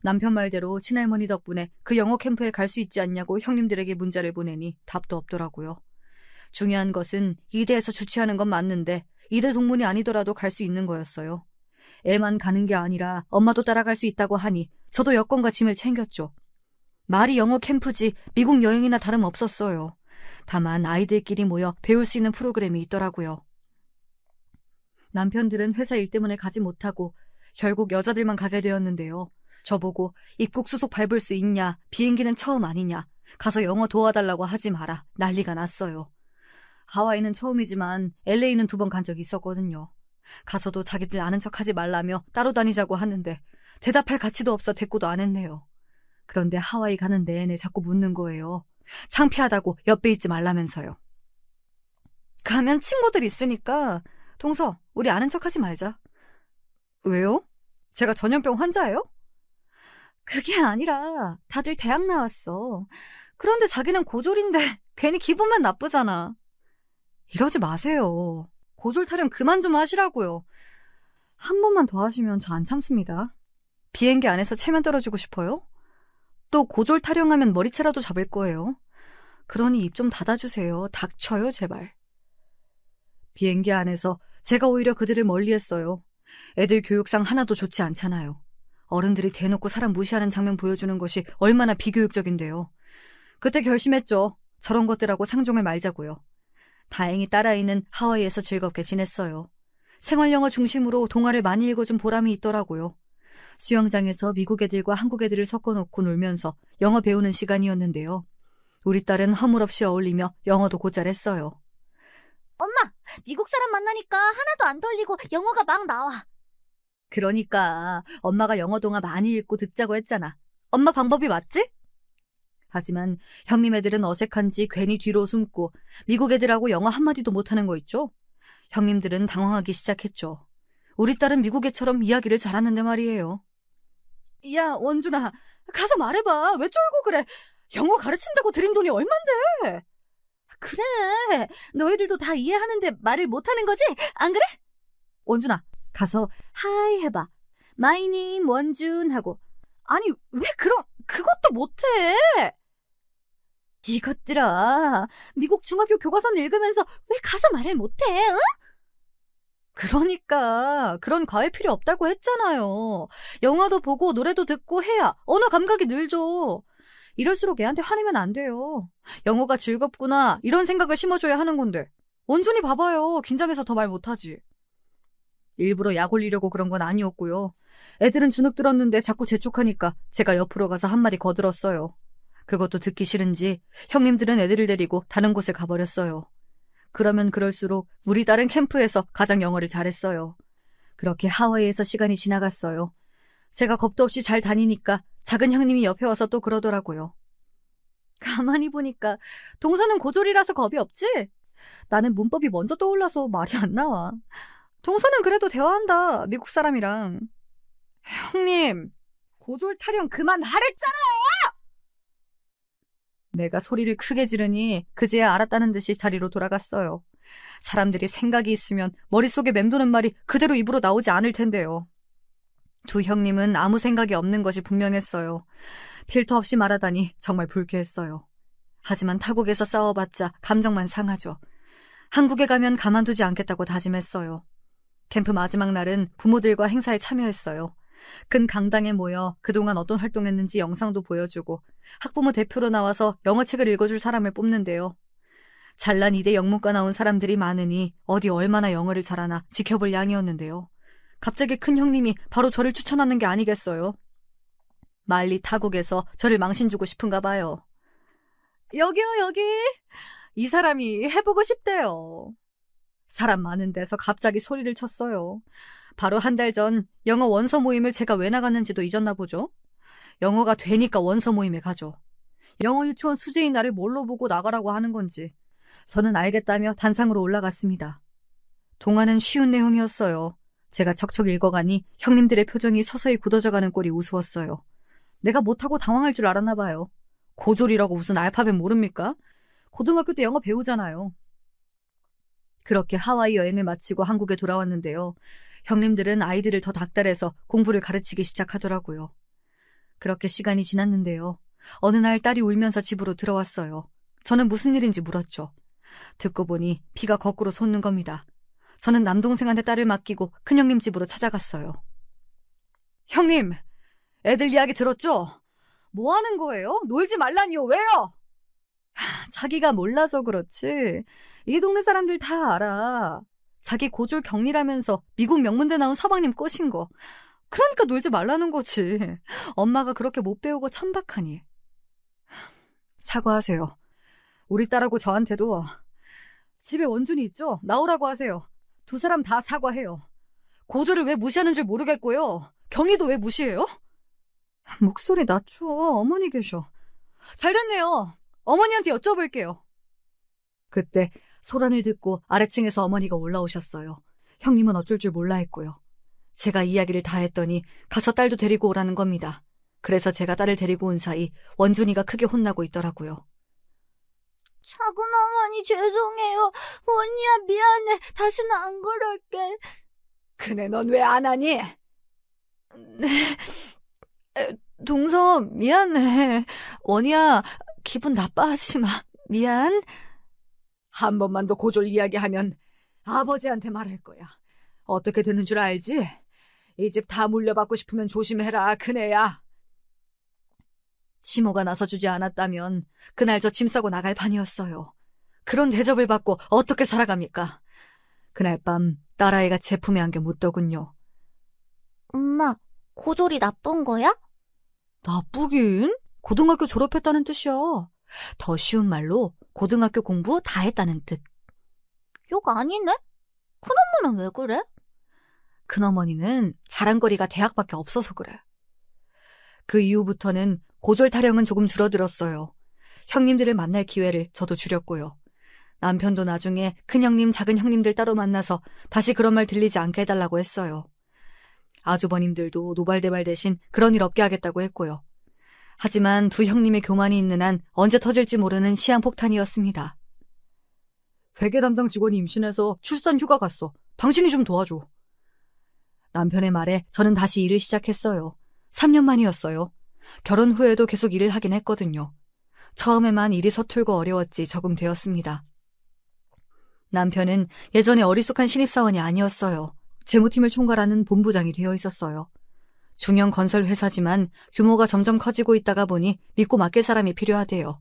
남편 말대로 친할머니 덕분에 그 영어 캠프에 갈 수 있지 않냐고 형님들에게 문자를 보내니 답도 없더라고요. 중요한 것은 이대에서 주최하는 건 맞는데 이대 동문이 아니더라도 갈 수 있는 거였어요. 애만 가는 게 아니라 엄마도 따라갈 수 있다고 하니 저도 여권과 짐을 챙겼죠. 말이 영어 캠프지 미국 여행이나 다름없었어요. 다만 아이들끼리 모여 배울 수 있는 프로그램이 있더라고요. 남편들은 회사 일 때문에 가지 못하고 결국 여자들만 가게 되었는데요. 저보고 입국 수속 밟을 수 있냐, 비행기는 처음 아니냐, 가서 영어 도와달라고 하지 마라, 난리가 났어요. 하와이는 처음이지만 LA는 2번 간 적이 있었거든요. 가서도 자기들 아는 척하지 말라며 따로 다니자고 하는데 대답할 가치도 없어 대꾸도 안 했네요. 그런데 하와이 가는 내내 자꾸 묻는 거예요. 창피하다고 옆에 있지 말라면서요. 가면 친구들 있으니까 동서, 우리 아는 척하지 말자. 왜요? 제가 전염병 환자예요? 그게 아니라 다들 대학 나왔어. 그런데 자기는 고졸인데 괜히 기분만 나쁘잖아. 이러지 마세요. 고졸 타령 그만 좀 하시라고요. 한 번만 더 하시면 저 안 참습니다. 비행기 안에서 체면 떨어지고 싶어요? 또 고졸 타령하면 머리채라도 잡을 거예요. 그러니 입 좀 닫아주세요. 닥쳐요, 제발. 비행기 안에서 제가 오히려 그들을 멀리했어요. 애들 교육상 하나도 좋지 않잖아요. 어른들이 대놓고 사람 무시하는 장면 보여주는 것이 얼마나 비교육적인데요. 그때 결심했죠. 저런 것들하고 상종을 말자고요. 다행히 딸아이는 하와이에서 즐겁게 지냈어요. 생활영어 중심으로 동화를 많이 읽어준 보람이 있더라고요. 수영장에서 미국 애들과 한국 애들을 섞어놓고 놀면서 영어 배우는 시간이었는데요. 우리 딸은 허물없이 어울리며 영어도 곧잘했어요. 엄마, 미국 사람 만나니까 하나도 안 떨리고 영어가 막 나와. 그러니까 엄마가 영어 동화 많이 읽고 듣자고 했잖아. 엄마 방법이 맞지? 하지만 형님 애들은 어색한지 괜히 뒤로 숨고 미국 애들하고 영어 한마디도 못하는 거 있죠? 형님들은 당황하기 시작했죠. 우리 딸은 미국 애처럼 이야기를 잘하는데 말이에요. 야, 원준아, 가서 말해봐. 왜 쫄고 그래? 영어 가르친다고 들인 돈이 얼만데? 그래, 너희들도 다 이해하는데 말을 못하는 거지? 안 그래? 원준아, 가서 하이 해봐. My name 원준 하고. 아니, 왜 그것도 못해? 이것들아, 미국 중학교 교과서를 읽으면서 왜 가서 말을 못해? 응? 그러니까 그런 과외 필요 없다고 했잖아요. 영화도 보고 노래도 듣고 해야 언어 감각이 늘죠. 이럴수록 애한테 화내면 안 돼요. 영어가 즐겁구나 이런 생각을 심어줘야 하는 건데 원준이 봐봐요. 긴장해서 더 말 못하지. 일부러 약 올리려고 그런 건 아니었고요. 애들은 주눅 들었는데 자꾸 재촉하니까 제가 옆으로 가서 한마디 거들었어요. 그것도 듣기 싫은지 형님들은 애들을 데리고 다른 곳에 가버렸어요. 그러면 그럴수록 우리 딸은 캠프에서 가장 영어를 잘했어요. 그렇게 하와이에서 시간이 지나갔어요. 제가 겁도 없이 잘 다니니까 작은 형님이 옆에 와서 또 그러더라고요. 가만히 보니까 동서는 고졸이라서 겁이 없지? 나는 문법이 먼저 떠올라서 말이 안 나와. 동서는 그래도 대화한다, 미국 사람이랑. 형님, 고졸 타령 그만하랬잖아요! 내가 소리를 크게 지르니 그제야 알았다는 듯이 자리로 돌아갔어요. 사람들이 생각이 있으면 머릿속에 맴도는 말이 그대로 입으로 나오지 않을 텐데요. 두 형님은 아무 생각이 없는 것이 분명했어요. 필터 없이 말하다니 정말 불쾌했어요. 하지만 타국에서 싸워봤자 감정만 상하죠. 한국에 가면 가만두지 않겠다고 다짐했어요. 캠프 마지막 날은 부모들과 행사에 참여했어요. 큰 강당에 모여 그동안 어떤 활동했는지 영상도 보여주고 학부모 대표로 나와서 영어책을 읽어줄 사람을 뽑는데요. 잘난 이대 영문과 나온 사람들이 많으니 어디 얼마나 영어를 잘하나 지켜볼 양이었는데요. 갑자기 큰 형님이 바로 저를 추천하는 게 아니겠어요. 말리 타국에서 저를 망신주고 싶은가 봐요. 여기요, 여기. 이 사람이 해보고 싶대요. 사람 많은 데서 갑자기 소리를 쳤어요. 바로 한 달 전 영어 원서 모임을 제가 왜 나갔는지도 잊었나 보죠. 영어가 되니까 원서 모임에 가죠. 영어 유치원 수재인 나를 뭘로 보고 나가라고 하는 건지 저는 알겠다며 단상으로 올라갔습니다. 동화는 쉬운 내용이었어요. 제가 척척 읽어가니 형님들의 표정이 서서히 굳어져가는 꼴이 우스웠어요. 내가 못하고 당황할 줄 알았나 봐요. 고졸이라고 무슨 알파벳 모릅니까? 고등학교 때 영어 배우잖아요. 그렇게 하와이 여행을 마치고 한국에 돌아왔는데요. 형님들은 아이들을 더 닥달해서 공부를 가르치기 시작하더라고요. 그렇게 시간이 지났는데요. 어느 날 딸이 울면서 집으로 들어왔어요. 저는 무슨 일인지 물었죠. 듣고 보니 피가 거꾸로 솟는 겁니다. 저는 남동생한테 딸을 맡기고 큰형님 집으로 찾아갔어요. 형님, 애들 이야기 들었죠? 뭐 하는 거예요? 놀지 말라니요. 왜요? 자기가 몰라서 그렇지. 이 동네 사람들 다 알아. 자기 고졸 격리라면서 미국 명문대 나온 서방님 꼬신 거. 그러니까 놀지 말라는 거지. 엄마가 그렇게 못 배우고 천박하니. 사과하세요. 우리 딸하고 저한테도 집에 원준이 있죠? 나오라고 하세요. 두 사람 다 사과해요. 고졸을 왜 무시하는 줄 모르겠고요. 격리도 왜 무시해요? 목소리 낮춰. 어머니 계셔. 잘됐네요. 어머니한테 여쭤볼게요. 그때 소란을 듣고 아래층에서 어머니가 올라오셨어요. 형님은 어쩔 줄 몰라 했고요. 제가 이야기를 다 했더니 가서 딸도 데리고 오라는 겁니다. 그래서 제가 딸을 데리고 온 사이 원준이가 크게 혼나고 있더라고요. 작은 어머니 죄송해요. 원이야 미안해. 다시는 안 그럴게. 그네 넌 왜 안 하니? 네. 동서 미안해. 원이야 기분 나빠하지 마. 미안. 한 번만 더 고졸 이야기하면 아버지한테 말할 거야. 어떻게 되는 줄 알지? 이 집 다 물려받고 싶으면 조심해라, 그네야. 시모가 나서주지 않았다면 그날 저 짐 싸고 나갈 판이었어요. 그런 대접을 받고 어떻게 살아갑니까? 그날 밤 딸아이가 제 품에 안겨 묻더군요. 엄마, 고졸이 나쁜 거야? 나쁘긴? 고등학교 졸업했다는 뜻이야. 더 쉬운 말로 고등학교 공부 다 했다는 뜻. 욕 아니네? 큰엄마는 왜 그래? 큰어머니는 자랑거리가 대학밖에 없어서 그래. 그 이후부터는 고졸 타령은 조금 줄어들었어요. 형님들을 만날 기회를 저도 줄였고요. 남편도 나중에 큰형님, 작은형님들 따로 만나서 다시 그런 말 들리지 않게 해달라고 했어요. 아주버님들도 노발대발 대신 그런 일 없게 하겠다고 했고요. 하지만 두 형님의 교만이 있는 한 언제 터질지 모르는 시한폭탄이었습니다. 회계 담당 직원이 임신해서 출산 휴가 갔어. 당신이 좀 도와줘. 남편의 말에 저는 다시 일을 시작했어요. 3년 만이었어요. 결혼 후에도 계속 일을 하긴 했거든요. 처음에만 일이 서툴고 어려웠지 적응되었습니다. 남편은 예전에 어리숙한 신입사원이 아니었어요. 재무팀을 총괄하는 본부장이 되어 있었어요. 중형 건설 회사지만 규모가 점점 커지고 있다가 보니 믿고 맡길 사람이 필요하대요.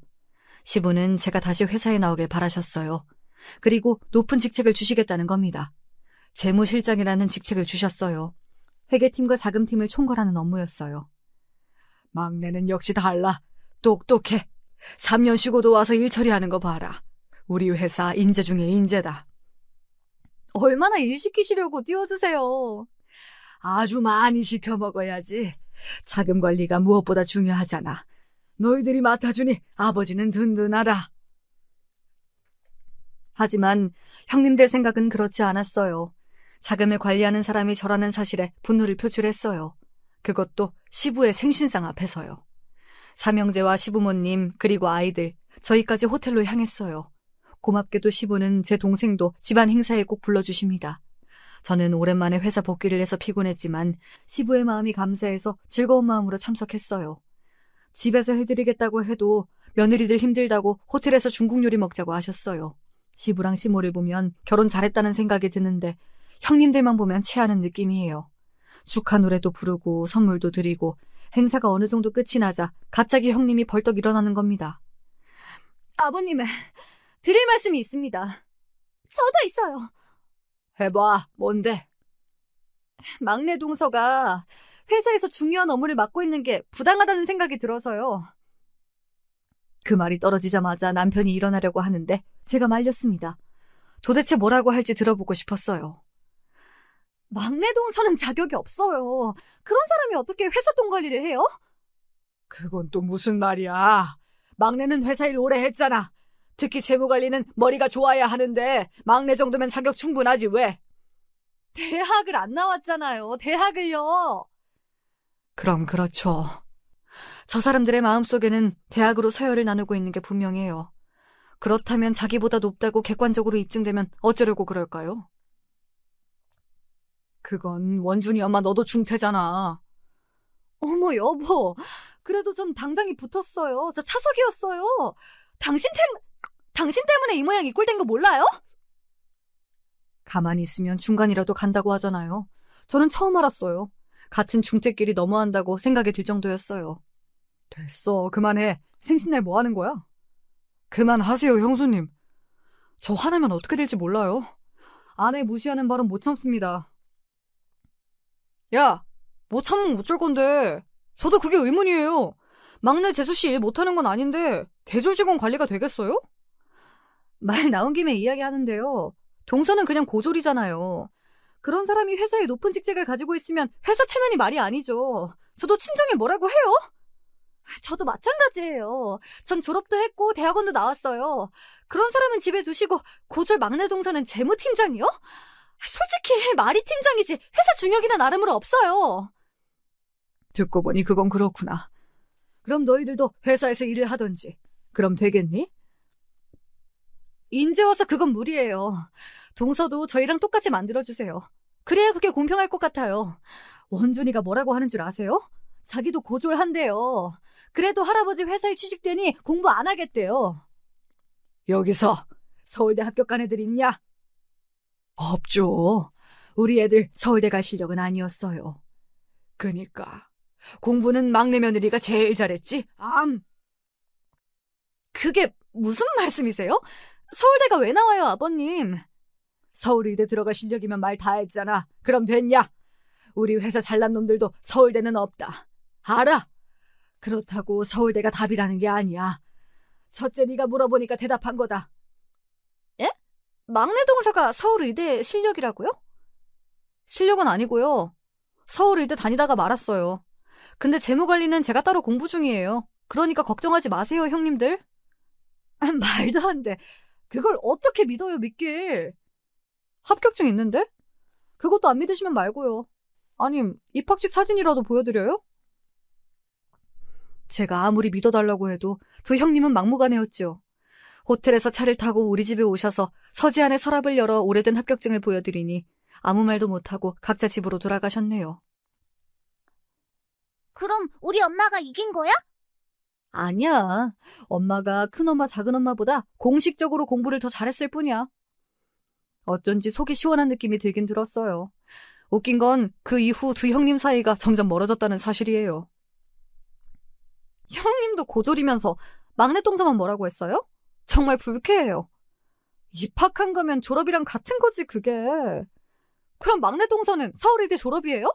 시부는 제가 다시 회사에 나오길 바라셨어요. 그리고 높은 직책을 주시겠다는 겁니다. 재무실장이라는 직책을 주셨어요. 회계팀과 자금팀을 총괄하는 업무였어요. 막내는 역시 달라. 똑똑해. 3년 쉬고도 와서 일 처리하는 거 봐라. 우리 회사 인재 중에 인재다. 얼마나 일 시키시려고 띄워주세요. 아주 많이 시켜 먹어야지. 자금 관리가 무엇보다 중요하잖아. 너희들이 맡아주니 아버지는 든든하다. 하지만 형님들 생각은 그렇지 않았어요. 자금을 관리하는 사람이 저라는 사실에 분노를 표출했어요. 그것도 시부의 생신상 앞에서요. 삼형제와 시부모님 그리고 아이들 저희까지 호텔로 향했어요. 고맙게도 시부는 제 동생도 집안 행사에 꼭 불러주십니다. 저는 오랜만에 회사 복귀를 해서 피곤했지만 시부의 마음이 감사해서 즐거운 마음으로 참석했어요. 집에서 해드리겠다고 해도 며느리들 힘들다고 호텔에서 중국 요리 먹자고 하셨어요. 시부랑 시모를 보면 결혼 잘했다는 생각이 드는데 형님들만 보면 체하는 느낌이에요. 축하 노래도 부르고 선물도 드리고 행사가 어느 정도 끝이 나자 갑자기 형님이 벌떡 일어나는 겁니다. 아버님, 드릴 말씀이 있습니다. 저도 있어요. 해봐, 뭔데? 막내 동서가 회사에서 중요한 업무를 맡고 있는 게 부당하다는 생각이 들어서요. 그 말이 떨어지자마자 남편이 일어나려고 하는데 제가 말렸습니다. 도대체 뭐라고 할지 들어보고 싶었어요. 막내 동서는 자격이 없어요. 그런 사람이 어떻게 회사 돈 관리를 해요? 그건 또 무슨 말이야. 막내는 회사 일 오래 했잖아. 특히 재무관리는 머리가 좋아야 하는데 막내 정도면 자격 충분하지 왜? 대학을 안 나왔잖아요. 대학을요. 그럼 그렇죠. 저 사람들의 마음속에는 대학으로 서열을 나누고 있는 게 분명해요. 그렇다면 자기보다 높다고 객관적으로 입증되면 어쩌려고 그럴까요? 그건 원준이 엄마 너도 중퇴잖아. 어머 여보, 그래도 전 당당히 붙었어요. 저 차석이었어요. 당신 때문에 이 모양 이 꼴 된 거 몰라요? 가만히 있으면 중간이라도 간다고 하잖아요. 저는 처음 알았어요. 같은 중퇴끼리 너무한다고 생각이 들 정도였어요. 됐어, 그만해. 생신날 뭐 하는 거야? 그만하세요, 형수님. 저 화나면 어떻게 될지 몰라요. 아내 무시하는 발언 못 참습니다. 야, 못 참으면 어쩔 건데. 저도 그게 의문이에요. 막내 재수씨 일 못하는 건 아닌데 대졸 직원 관리가 되겠어요? 말 나온 김에 이야기하는데요. 동서는 그냥 고졸이잖아요. 그런 사람이 회사에 높은 직책을 가지고 있으면 회사 체면이 말이 아니죠. 저도 친정에 뭐라고 해요? 저도 마찬가지예요. 전 졸업도 했고 대학원도 나왔어요. 그런 사람은 집에 두시고 고졸 막내 동서는 재무팀장이요? 솔직히 말이 팀장이지 회사 중역이나 나름으로 없어요. 듣고 보니 그건 그렇구나. 그럼 너희들도 회사에서 일을 하던지. 그럼 되겠니? 인제 와서 그건 무리예요. 동서도 저희랑 똑같이 만들어주세요. 그래야 그게 공평할 것 같아요. 원준이가 뭐라고 하는 줄 아세요? 자기도 고졸한대요. 그래도 할아버지 회사에 취직되니 공부 안 하겠대요. 여기서 서울대 합격한 애들 있냐? 없죠. 우리 애들 서울대 갈 실력은 아니었어요. 그니까 공부는 막내 며느리가 제일 잘했지. 그게 무슨 말씀이세요? 서울대가 왜 나와요, 아버님? 서울의대 들어갈 실력이면 말 다 했잖아. 그럼 됐냐? 우리 회사 잘난 놈들도 서울대는 없다. 알아? 그렇다고 서울대가 답이라는 게 아니야. 첫째 네가 물어보니까 대답한 거다. 예? 막내 동서가 서울의대 실력이라고요? 실력은 아니고요. 서울의대 다니다가 말았어요. 근데 재무관리는 제가 따로 공부 중이에요. 그러니까 걱정하지 마세요, 형님들. 말도 안 돼. 그걸 어떻게 믿어요, 믿길. 합격증 있는데? 그것도 안 믿으시면 말고요. 아님, 입학식 사진이라도 보여드려요? 제가 아무리 믿어달라고 해도 두 형님은 막무가내였죠. 호텔에서 차를 타고 우리 집에 오셔서 서재 안에 서랍을 열어 오래된 합격증을 보여드리니 아무 말도 못하고 각자 집으로 돌아가셨네요. 그럼 우리 엄마가 이긴 거야? 아니야. 엄마가 큰엄마, 작은엄마보다 공식적으로 공부를 더 잘했을 뿐이야. 어쩐지 속이 시원한 느낌이 들긴 들었어요. 웃긴 건 그 이후 두 형님 사이가 점점 멀어졌다는 사실이에요. 형님도 고졸이면서 막내 동서만 뭐라고 했어요? 정말 불쾌해요. 입학한 거면 졸업이랑 같은 거지 그게. 그럼 막내 동서는 서울의대 졸업이에요?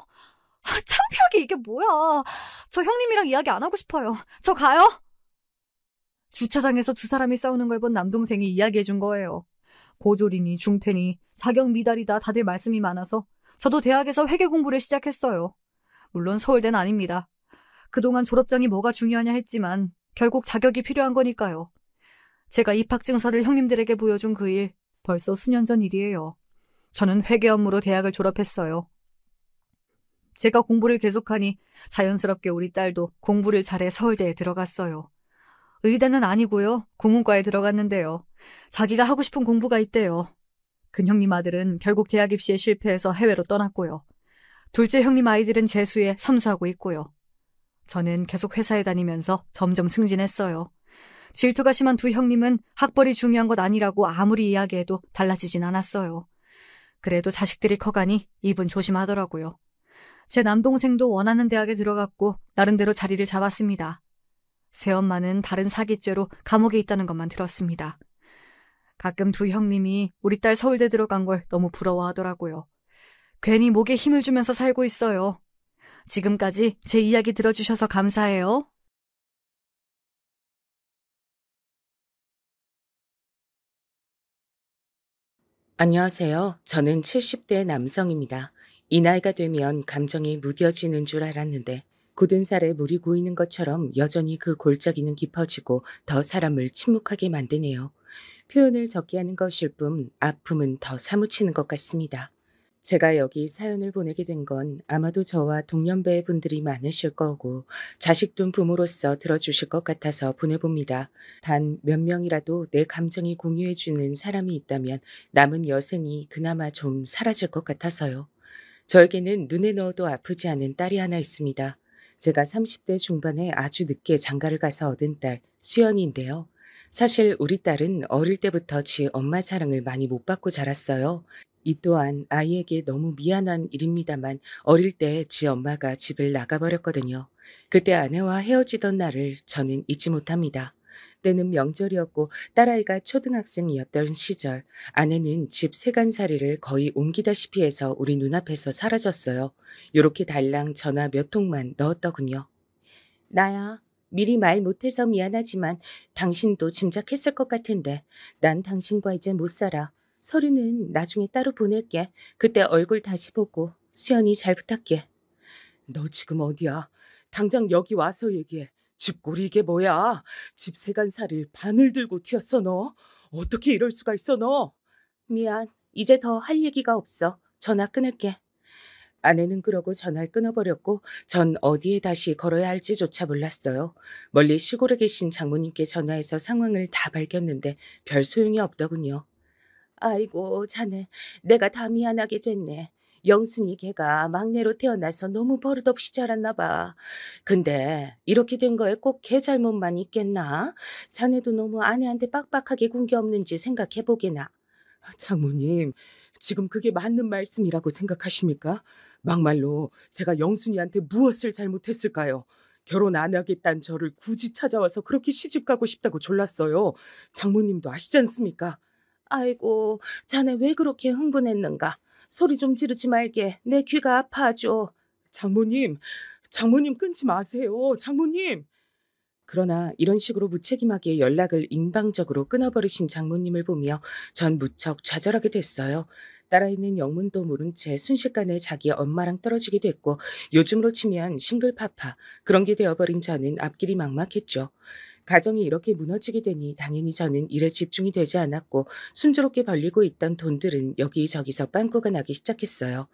창피하게 이게 뭐야. 저 형님이랑 이야기 안 하고 싶어요. 저 가요. 주차장에서 두 사람이 싸우는 걸 본 남동생이 이야기해 준 거예요. 고졸이니 중퇴니 자격 미달이다 다들 말씀이 많아서 저도 대학에서 회계 공부를 시작했어요. 물론 서울대는 아닙니다. 그동안 졸업장이 뭐가 중요하냐 했지만 결국 자격이 필요한 거니까요. 제가 입학증서를 형님들에게 보여준 그 일 벌써 수년 전 일이에요. 저는 회계 업무로 대학을 졸업했어요. 제가 공부를 계속하니 자연스럽게 우리 딸도 공부를 잘해 서울대에 들어갔어요. 의대는 아니고요. 국문과에 들어갔는데요. 자기가 하고 싶은 공부가 있대요. 큰형님 아들은 결국 대학 입시에 실패해서 해외로 떠났고요. 둘째 형님 아이들은 재수에 삼수하고 있고요. 저는 계속 회사에 다니면서 점점 승진했어요. 질투가 심한 두 형님은 학벌이 중요한 것 아니라고 아무리 이야기해도 달라지진 않았어요. 그래도 자식들이 커가니 입은 조심하더라고요. 제 남동생도 원하는 대학에 들어갔고 나름대로 자리를 잡았습니다. 새엄마는 다른 사기죄로 감옥에 있다는 것만 들었습니다. 가끔 두 형님이 우리 딸 서울대 들어간 걸 너무 부러워하더라고요. 괜히 목에 힘을 주면서 살고 있어요. 지금까지 제 이야기 들어주셔서 감사해요. 안녕하세요. 저는 70대 남성입니다. 이 나이가 되면 감정이 무뎌지는 줄 알았는데 굳은 살에 물이 고이는 것처럼 여전히 그 골짜기는 깊어지고 더 사람을 침묵하게 만드네요. 표현을 적게 하는 것일 뿐 아픔은 더 사무치는 것 같습니다. 제가 여기 사연을 보내게 된 건 아마도 저와 동년배의 분들이 많으실 거고 자식둔 부모로서 들어주실 것 같아서 보내봅니다. 단 몇 명이라도 내 감정이 공유해주는 사람이 있다면 남은 여생이 그나마 좀 사라질 것 같아서요. 저에게는 눈에 넣어도 아프지 않은 딸이 하나 있습니다. 제가 30대 중반에 아주 늦게 장가를 가서 얻은 딸 수연이인데요. 사실 우리 딸은 어릴 때부터 지 엄마 사랑을 많이 못 받고 자랐어요. 이 또한 아이에게 너무 미안한 일입니다만 어릴 때 지 엄마가 집을 나가버렸거든요. 그때 아내와 헤어지던 날을 저는 잊지 못합니다. 때는 명절이었고 딸아이가 초등학생이었던 시절 아내는 집 세간살이를 거의 옮기다시피 해서 우리 눈앞에서 사라졌어요. 요렇게 달랑 전화 몇 통만 넣었더군요. 나야, 미리 말 못해서 미안하지만 당신도 짐작했을 것 같은데 난 당신과 이제 못 살아. 서류는 나중에 따로 보낼게. 그때 얼굴 다시 보고 수연이 잘 부탁해. 너 지금 어디야? 당장 여기 와서 얘기해. 집골이 이게 뭐야? 집 세간살이를 바늘 들고 튀었어 너. 어떻게 이럴 수가 있어 너? 미안. 이제 더 할 얘기가 없어. 전화 끊을게. 아내는 그러고 전화를 끊어버렸고 전 어디에 다시 걸어야 할지조차 몰랐어요. 멀리 시골에 계신 장모님께 전화해서 상황을 다 밝혔는데 별 소용이 없더군요. 아이고 자네 내가 다 미안하게 됐네. 영순이 걔가 막내로 태어나서 너무 버릇없이 자랐나 봐. 근데 이렇게 된 거에 꼭 걔 잘못만 있겠나? 자네도 너무 아내한테 빡빡하게 군 게 없는지 생각해보게나. 장모님, 지금 그게 맞는 말씀이라고 생각하십니까? 막말로 제가 영순이한테 무엇을 잘못했을까요? 결혼 안 하겠다는 저를 굳이 찾아와서 그렇게 시집가고 싶다고 졸랐어요. 장모님도 아시지 않습니까? 아이고, 자네 왜 그렇게 흥분했는가? 소리 좀 지르지 말게. 내 귀가 아파하죠. 장모님, 장모님 끊지 마세요. 장모님. 그러나 이런 식으로 무책임하게 연락을 인방적으로 끊어버리신 장모님을 보며 전 무척 좌절하게 됐어요. 딸아이는 영문도 모른 채 순식간에 자기 엄마랑 떨어지게 됐고 요즘으로 치면 싱글파파 그런 게 되어버린 저는 앞길이 막막했죠. 가정이 이렇게 무너지게 되니 당연히 저는 일에 집중이 되지 않았고 순조롭게 벌리고 있던 돈들은 여기저기서 빵꾸가 나기 시작했어요.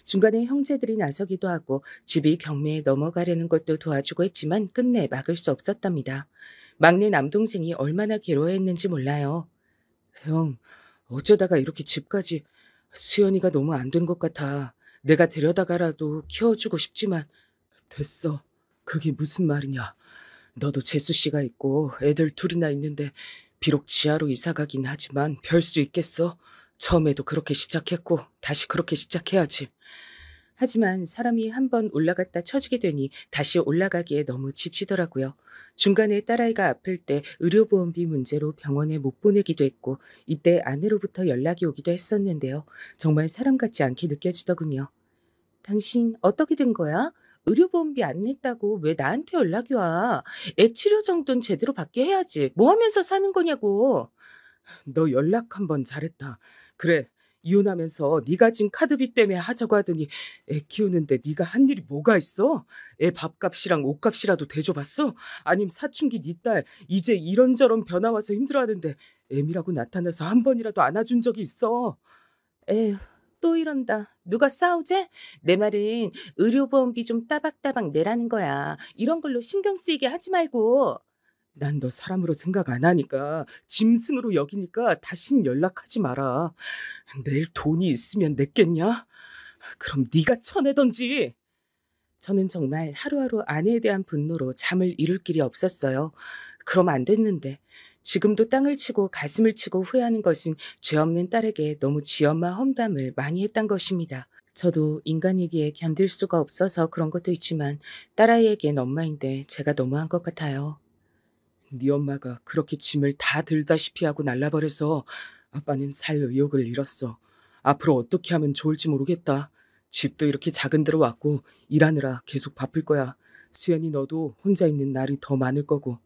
중간에 형제들이 나서기도 하고 집이 경매에 넘어가려는 것도 도와주고 했지만 끝내 막을 수 없었답니다. 막내 남동생이 얼마나 괴로워했는지 몰라요. 형, 어쩌다가 이렇게 집까지 수연이가 너무 안 된 것 같아. 내가 데려다가라도 키워주고 싶지만 됐어. 그게 무슨 말이냐. 너도 재수 씨가 있고 애들 둘이나 있는데 비록 지하로 이사 가긴 하지만 별 수 있겠어. 처음에도 그렇게 시작했고 다시 그렇게 시작해야지. 하지만 사람이 한번 올라갔다 처지게 되니 다시 올라가기에 너무 지치더라고요. 중간에 딸아이가 아플 때 의료보험비 문제로 병원에 못 보내기도 했고 이때 아내로부터 연락이 오기도 했었는데요. 정말 사람 같지 않게 느껴지더군요. 당신 어떻게 된 거야? 의료보험비 안 냈다고 왜 나한테 연락이 와? 애 치료 정도는 제대로 받게 해야지. 뭐 하면서 사는 거냐고. 너 연락 한번 잘했다. 그래, 이혼하면서 네가 진 카드비 때문에 하자고 하더니 애 키우는데 네가 한 일이 뭐가 있어? 애 밥값이랑 옷값이라도 대줘봤어? 아님 사춘기 네 딸 이제 이런저런 변화 와서 힘들어하는데 애미라고 나타나서 한 번이라도 안아준 적이 있어? 에휴, 또 이런다. 누가 싸우재? 내 말은 의료보험비 좀 따박따박 내라는 거야. 이런 걸로 신경 쓰이게 하지 말고. 난 너 사람으로 생각 안 하니까 짐승으로 여기니까 다신 연락하지 마라. 내일 돈이 있으면 냈겠냐? 그럼 네가 쳐내던지. 저는 정말 하루하루 아내에 대한 분노로 잠을 이룰 길이 없었어요. 그럼 안 됐는데 지금도 땅을 치고 가슴을 치고 후회하는 것은 죄 없는 딸에게 너무 쥐엄마 험담을 많이 했던 것입니다. 저도 인간이기에 견딜 수가 없어서 그런 것도 있지만 딸아이에겐 엄마인데 제가 너무한 것 같아요. 네 엄마가 그렇게 짐을 다 들다시피 하고 날라버려서 아빠는 살 의욕을 잃었어. 앞으로 어떻게 하면 좋을지 모르겠다. 집도 이렇게 작은 데로 왔고 일하느라 계속 바쁠 거야. 수연이 너도 혼자 있는 날이 더 많을 거고.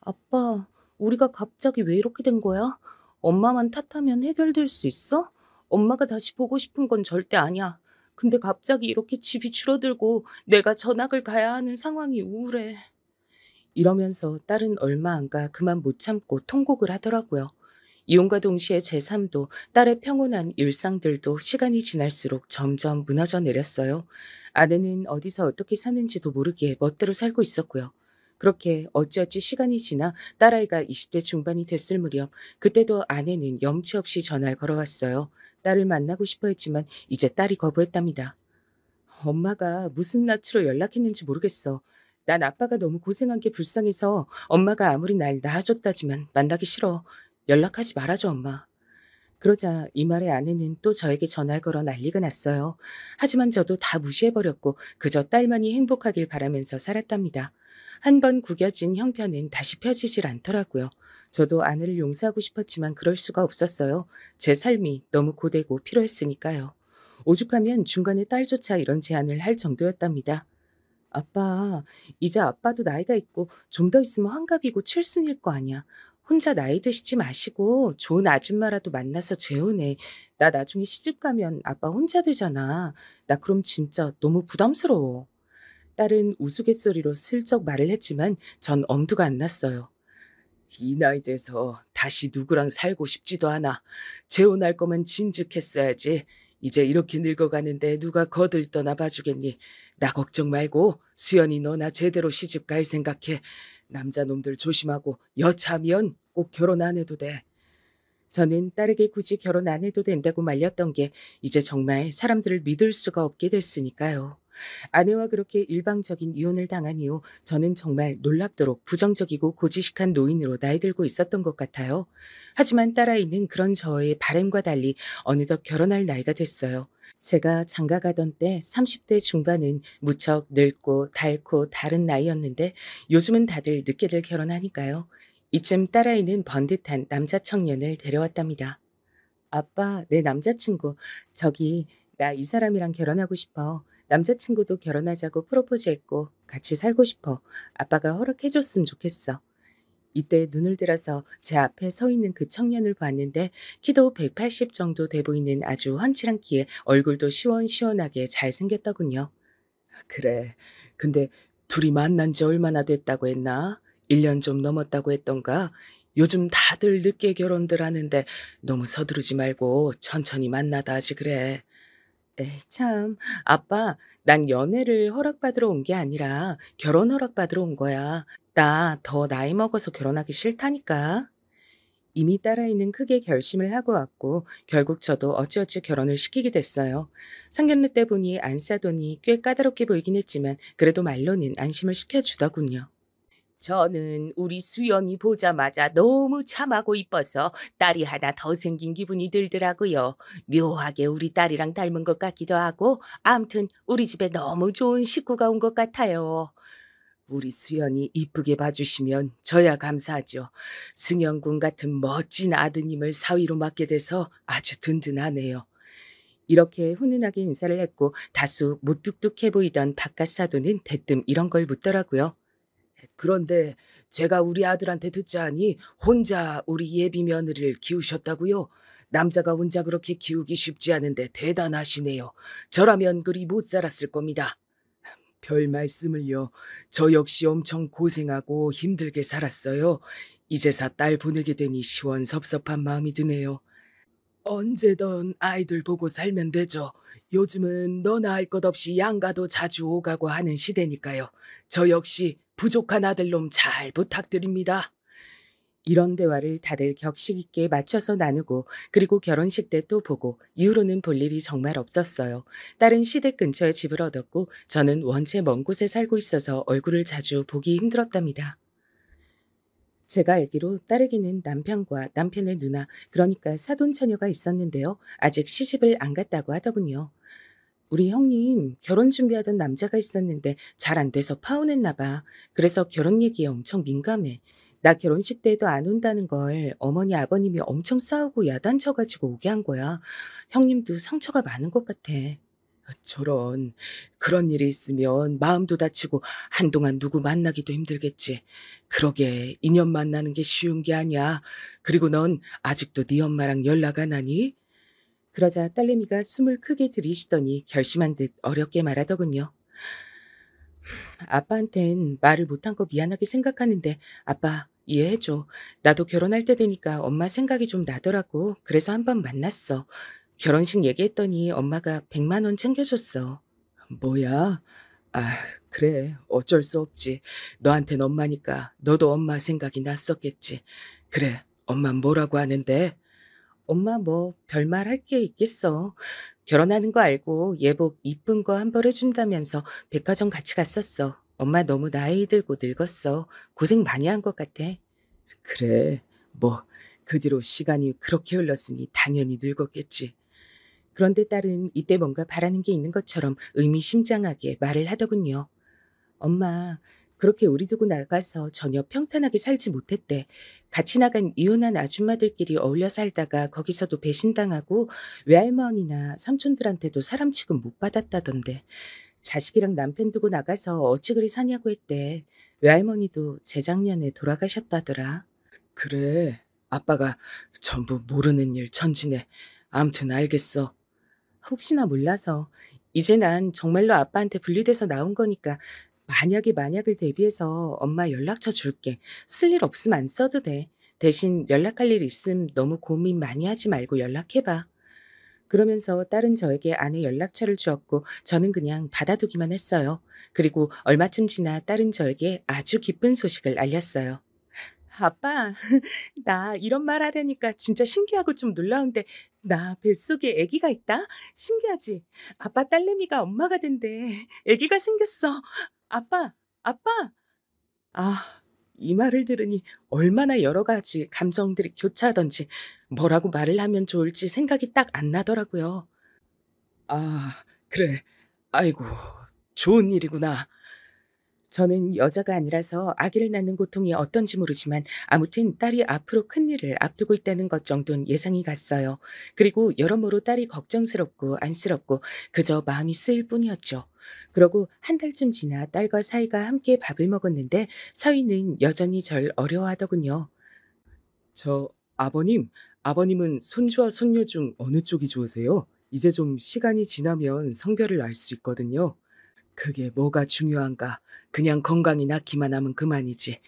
아빠, 우리가 갑자기 왜 이렇게 된 거야? 엄마만 탓하면 해결될 수 있어? 엄마가 다시 보고 싶은 건 절대 아니야. 근데 갑자기 이렇게 집이 줄어들고 내가 전학을 가야 하는 상황이 우울해. 이러면서 딸은 얼마 안 가 그만 못 참고 통곡을 하더라고요. 이혼과 동시에 제 삶도 딸의 평온한 일상들도 시간이 지날수록 점점 무너져 내렸어요. 아내는 어디서 어떻게 사는지도 모르게 멋대로 살고 있었고요. 그렇게 어찌어찌 시간이 지나 딸아이가 20대 중반이 됐을 무렵 그때도 아내는 염치 없이 전화를 걸어왔어요. 딸을 만나고 싶어 했지만 이제 딸이 거부했답니다. 엄마가 무슨 낯으로 연락했는지 모르겠어. 난 아빠가 너무 고생한 게 불쌍해서 엄마가 아무리 날 낳아줬다지만 만나기 싫어. 연락하지 말아줘, 엄마. 그러자 이 말에 아내는 또 저에게 전화를 걸어 난리가 났어요. 하지만 저도 다 무시해버렸고 그저 딸만이 행복하길 바라면서 살았답니다. 한 번 구겨진 형편은 다시 펴지질 않더라고요. 저도 아내를 용서하고 싶었지만 그럴 수가 없었어요. 제 삶이 너무 고되고 필요했으니까요. 오죽하면 중간에 딸조차 이런 제안을 할 정도였답니다. 아빠, 이제 아빠도 나이가 있고 좀 더 있으면 환갑이고 칠순일 거 아니야. 혼자 나이 드시지 마시고 좋은 아줌마라도 만나서 재혼해. 나 나중에 시집 가면 아빠 혼자 되잖아. 나 그럼 진짜 너무 부담스러워. 딸은 우스갯소리로 슬쩍 말을 했지만 전 엄두가 안 났어요. 이 나이 돼서 다시 누구랑 살고 싶지도 않아. 재혼할 거면 진즉했어야지. 이제 이렇게 늙어가는데 누가 거들 떠나 봐주겠니. 나 걱정 말고 수연이 너나 제대로 시집 갈 생각해. 남자놈들 조심하고 여차하면 꼭 결혼 안 해도 돼. 저는 딸에게 굳이 결혼 안 해도 된다고 말렸던 게 이제 정말 사람들을 믿을 수가 없게 됐으니까요. 아내와 그렇게 일방적인 이혼을 당한 이후 저는 정말 놀랍도록 부정적이고 고지식한 노인으로 나이 들고 있었던 것 같아요. 하지만 딸아이는 그런 저의 바람과 달리 어느덧 결혼할 나이가 됐어요. 제가 장가 가던 때 30대 중반은 무척 늙고 닳고 다른 나이였는데 요즘은 다들 늦게들 결혼하니까요. 이쯤 딸아이는 번듯한 남자 청년을 데려왔답니다. 아빠, 내 남자친구. 저기, 나 이 사람이랑 결혼하고 싶어. 남자친구도 결혼하자고 프로포즈했고 같이 살고 싶어. 아빠가 허락해줬으면 좋겠어. 이때 눈을 들어서 제 앞에 서 있는 그 청년을 봤는데 키도 180 정도 돼 보이는 아주 훤칠한 키에 얼굴도 시원시원하게 잘생겼더군요. 그래. 근데 둘이 만난 지 얼마나 됐다고 했나? 1년 좀 넘었다고 했던가? 요즘 다들 늦게 결혼들 하는데 너무 서두르지 말고 천천히 만나다 하지 그래. 에이, 참. 아빠, 난 연애를 허락받으러 온 게 아니라 결혼 허락받으러 온 거야. 나 더 나이 먹어서 결혼하기 싫다니까. 이미 딸아이는 크게 결심을 하고 왔고 결국 저도 어찌어찌 결혼을 시키게 됐어요. 상견례 때 보니 안 싸더니 꽤 까다롭게 보이긴 했지만 그래도 말로는 안심을 시켜주더군요. 저는 우리 수연이 보자마자 너무 참하고 이뻐서 딸이 하나 더 생긴 기분이 들더라고요. 묘하게 우리 딸이랑 닮은 것 같기도 하고 암튼 우리 집에 너무 좋은 식구가 온 것 같아요. 우리 수연이 이쁘게 봐주시면 저야 감사하죠. 승영군 같은 멋진 아드님을 사위로 맡게 돼서 아주 든든하네요. 이렇게 훈훈하게 인사를 했고 다소 무뚝뚝해 보이던 바깥 사돈은 대뜸 이런 걸 묻더라고요. 그런데 제가 우리 아들한테 듣자하니 혼자 우리 예비 며느리를 키우셨다고요? 남자가 혼자 그렇게 키우기 쉽지 않은데 대단하시네요. 저라면 그리 못 살았을 겁니다. 별 말씀을요. 저 역시 엄청 고생하고 힘들게 살았어요. 이제서 딸 보내게 되니 시원섭섭한 마음이 드네요. 언제든 아이들 보고 살면 되죠. 요즘은 너나 할 것 없이 양가도 자주 오가고 하는 시대니까요. 저 역시 부족한 아들놈 잘 부탁드립니다. 이런 대화를 다들 격식 있게 맞춰서 나누고 그리고 결혼식 때 또 보고 이후로는 볼 일이 정말 없었어요. 딸은 시댁 근처에 집을 얻었고 저는 원체 먼 곳에 살고 있어서 얼굴을 자주 보기 힘들었답니다. 제가 알기로 딸에게는 남편과 남편의 누나, 그러니까 사돈 처녀가 있었는데요. 아직 시집을 안 갔다고 하더군요. 우리 형님 결혼 준비하던 남자가 있었는데 잘 안 돼서 파혼했나 봐. 그래서 결혼 얘기에 엄청 민감해. 나 결혼식 때에도 안 온다는 걸 어머니 아버님이 엄청 싸우고 야단쳐가지고 오게 한 거야. 형님도 상처가 많은 것 같아. 저런, 그런 일이 있으면 마음도 다치고 한동안 누구 만나기도 힘들겠지. 그러게 인연 만나는 게 쉬운 게 아니야. 그리고 넌 아직도 네 엄마랑 연락 안 하니? 그러자 딸내미가 숨을 크게 들이쉬더니 결심한 듯 어렵게 말하더군요. 아빠한텐 말을 못한 거 미안하게 생각하는데 아빠 이해해줘. 나도 결혼할 때 되니까 엄마 생각이 좀 나더라고. 그래서 한번 만났어. 결혼식 얘기했더니 엄마가 100만 원 챙겨줬어. 뭐야? 아, 그래. 어쩔 수 없지. 너한텐 엄마니까 너도 엄마 생각이 났었겠지. 그래. 엄마 뭐라고 하는데? 엄마 뭐 별말 할 게 있겠어. 결혼하는 거 알고 예복 이쁜 거 한 벌 해준다면서 백화점 같이 갔었어. 엄마 너무 나이 들고 늙었어. 고생 많이 한 것 같아. 그래, 뭐 그 뒤로 시간이 그렇게 흘렀으니 당연히 늙었겠지. 그런데 딸은 이때 뭔가 바라는 게 있는 것처럼 의미심장하게 말을 하더군요. 엄마, 그렇게 우리 두고 나가서 전혀 평탄하게 살지 못했대. 같이 나간 이혼한 아줌마들끼리 어울려 살다가 거기서도 배신당하고 외할머니나 삼촌들한테도 사람 취급 못 받았다던데. 자식이랑 남편 두고 나가서 어찌 그리 사냐고 했대. 외할머니도 재작년에 돌아가셨다더라. 그래, 아빠가 전부 모르는 일 천지네. 암튼 알겠어. 혹시나 몰라서. 이제 난 정말로 아빠한테 분리돼서 나온 거니까 만약에 만약을 대비해서 엄마 연락처 줄게. 쓸 일 없으면 안 써도 돼. 대신 연락할 일 있음 너무 고민 많이 하지 말고 연락해봐. 그러면서 딸은 저에게 아내 연락처를 주었고 저는 그냥 받아두기만 했어요. 그리고 얼마쯤 지나 딸은 저에게 아주 기쁜 소식을 알렸어요. 아빠, 나 이런 말 하려니까 진짜 신기하고 좀 놀라운데 나 뱃속에 아기가 있다? 신기하지? 아빠 딸내미가 엄마가 된대. 아기가 생겼어. 아빠, 아빠. 아, 이 말을 들으니 얼마나 여러 가지 감정들이 교차하던지 뭐라고 말을 하면 좋을지 생각이 딱 안 나더라고요. 아, 그래. 아이고, 좋은 일이구나. 저는 여자가 아니라서 아기를 낳는 고통이 어떤지 모르지만 아무튼 딸이 앞으로 큰일을 앞두고 있다는 것 정도는 예상이 갔어요. 그리고 여러모로 딸이 걱정스럽고 안쓰럽고 그저 마음이 쓰일 뿐이었죠. 그러고 한 달쯤 지나 딸과 사위가 함께 밥을 먹었는데 사위는 여전히 절 어려워하더군요. 아버님은 손주와 손녀 중 어느 쪽이 좋으세요? 이제 좀 시간이 지나면 성별을 알 수 있거든요. 그게 뭐가 중요한가? 그냥 건강히 낳기만 하면 그만이지.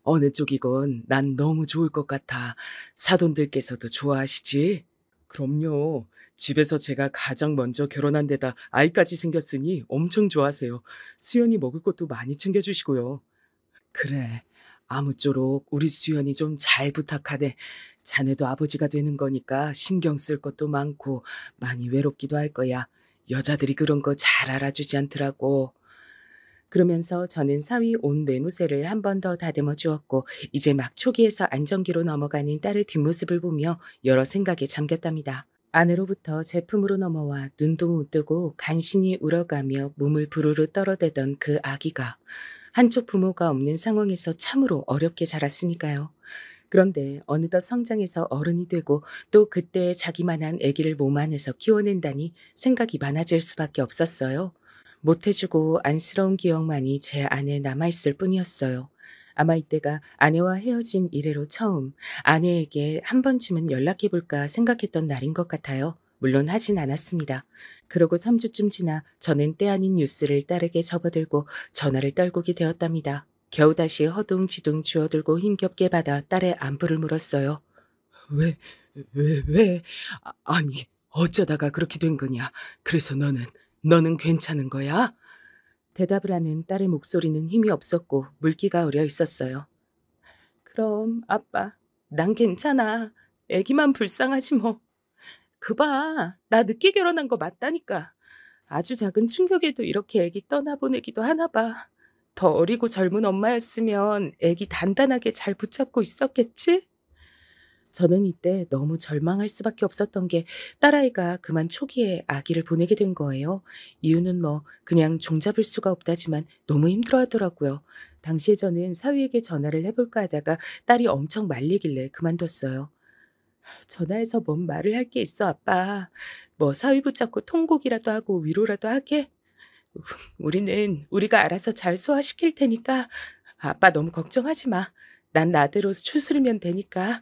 어느 쪽이건 난 너무 좋을 것 같아. 사돈들께서도 좋아하시지? 그럼요. 집에서 제가 가장 먼저 결혼한 데다 아이까지 생겼으니 엄청 좋아하세요. 수연이 먹을 것도 많이 챙겨주시고요. 그래. 아무쪼록 우리 수연이 좀 잘 부탁하네. 자네도 아버지가 되는 거니까 신경 쓸 것도 많고 많이 외롭기도 할 거야. 여자들이 그런 거 잘 알아주지 않더라고. 그러면서 저는 사위 옷 매무새를 한 번 더 다듬어 주었고 이제 막 초기에서 안정기로 넘어가는 딸의 뒷모습을 보며 여러 생각에 잠겼답니다. 아내로부터 제품으로 넘어와 눈도 못 뜨고 간신히 울어가며 몸을 부르르 떨어대던 그 아기가 한쪽 부모가 없는 상황에서 참으로 어렵게 자랐으니까요. 그런데 어느덧 성장해서 어른이 되고 또 그때 자기만한 아기를 몸 안에서 키워낸다니 생각이 많아질 수밖에 없었어요. 못해주고 안쓰러운 기억만이 제 안에 남아있을 뿐이었어요. 아마 이때가 아내와 헤어진 이래로 처음 아내에게 한 번쯤은 연락해볼까 생각했던 날인 것 같아요. 물론 하진 않았습니다. 그러고 3주쯤 지나 저는 때 아닌 뉴스를 딸에게 접어들고 전화를 떨구게 되었답니다. 겨우 다시 허둥지둥 주워들고 힘겹게 받아 딸의 안부를 물었어요. 왜? 아니, 어쩌다가 그렇게 된 거냐? 그래서 너는 괜찮은 거야? 대답을 하는 딸의 목소리는 힘이 없었고 물기가 어려 있었어요. 그럼 아빠, 난 괜찮아. 애기만 불쌍하지 뭐. 그봐, 나 늦게 결혼한 거 맞다니까. 아주 작은 충격에도 이렇게 애기 떠나보내기도 하나 봐. 더 어리고 젊은 엄마였으면 애기 단단하게 잘 붙잡고 있었겠지? 저는 이때 너무 절망할 수밖에 없었던 게 딸아이가 그만 초기에 아기를 보내게 된 거예요. 이유는 뭐 그냥 종잡을 수가 없다지만 너무 힘들어하더라고요. 당시에 저는 사위에게 전화를 해볼까 하다가 딸이 엄청 말리길래 그만뒀어요. 전화해서 뭔 말을 할 게 있어, 아빠. 뭐 사위 붙잡고 통곡이라도 하고 위로라도 하게? 우리는 우리가 알아서 잘 소화시킬 테니까 아빠 너무 걱정하지 마. 난 나대로 추스르면 되니까.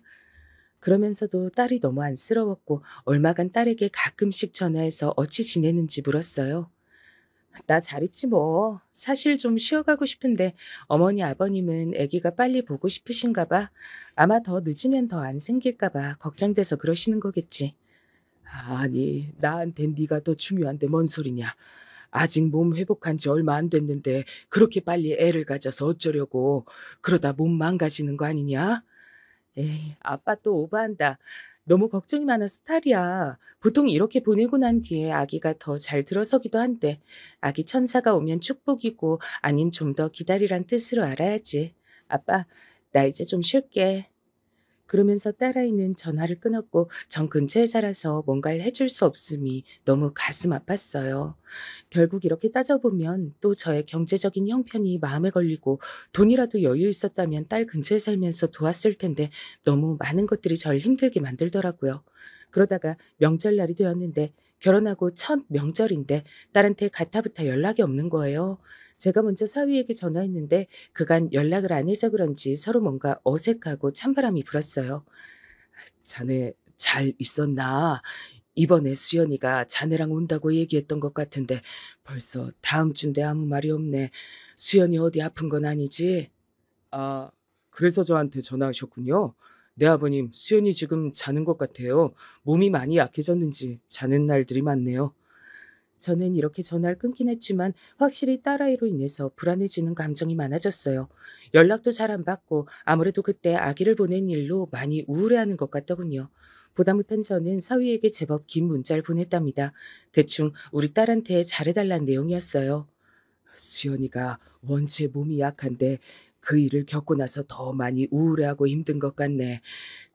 그러면서도 딸이 너무 안쓰러웠고 얼마간 딸에게 가끔씩 전화해서 어찌 지내는지 물었어요. 나 잘 있지 뭐. 사실 좀 쉬어가고 싶은데 어머니 아버님은 아기가 빨리 보고 싶으신가 봐. 아마 더 늦으면 더 안 생길까 봐 걱정돼서 그러시는 거겠지. 아니, 나한텐 네가 더 중요한데 뭔 소리냐. 아직 몸 회복한 지 얼마 안 됐는데 그렇게 빨리 애를 가져서 어쩌려고. 그러다 몸 망가지는 거 아니냐? 에이, 아빠 또 오버한다. 너무 걱정이 많아서 탈이야. 보통 이렇게 보내고 난 뒤에 아기가 더 잘 들어서기도 한데 아기 천사가 오면 축복이고 아님 좀 더 기다리란 뜻으로 알아야지. 아빠, 나 이제 좀 쉴게. 그러면서 딸아이는 전화를 끊었고 전 근처에 살아서 뭔가를 해줄 수 없음이 너무 가슴 아팠어요. 결국 이렇게 따져보면 또 저의 경제적인 형편이 마음에 걸리고 돈이라도 여유 있었다면 딸 근처에 살면서 도왔을 텐데 너무 많은 것들이 절 힘들게 만들더라고요. 그러다가 명절날이 되었는데 결혼하고 첫 명절인데 딸한테 가타부타 연락이 없는 거예요. 제가 먼저 사위에게 전화했는데 그간 연락을 안 해서 그런지 서로 뭔가 어색하고 찬바람이 불었어요. 자네 잘 있었나? 이번에 수연이가 자네랑 온다고 얘기했던 것 같은데 벌써 다음 주인데 아무 말이 없네. 수연이 어디 아픈 건 아니지? 아, 그래서 저한테 전화하셨군요. 네, 아버님, 수연이 지금 자는 것 같아요. 몸이 많이 약해졌는지 자는 날들이 많네요. 저는 이렇게 전화를 끊긴 했지만 확실히 딸아이로 인해서 불안해지는 감정이 많아졌어요. 연락도 잘 안 받고 아무래도 그때 아기를 보낸 일로 많이 우울해하는 것 같더군요. 보다 못한 저는 사위에게 제법 긴 문자를 보냈답니다. 대충 우리 딸한테 잘해달라는 내용이었어요. 수연이가 원체 몸이 약한데 그 일을 겪고 나서 더 많이 우울해하고 힘든 것 같네.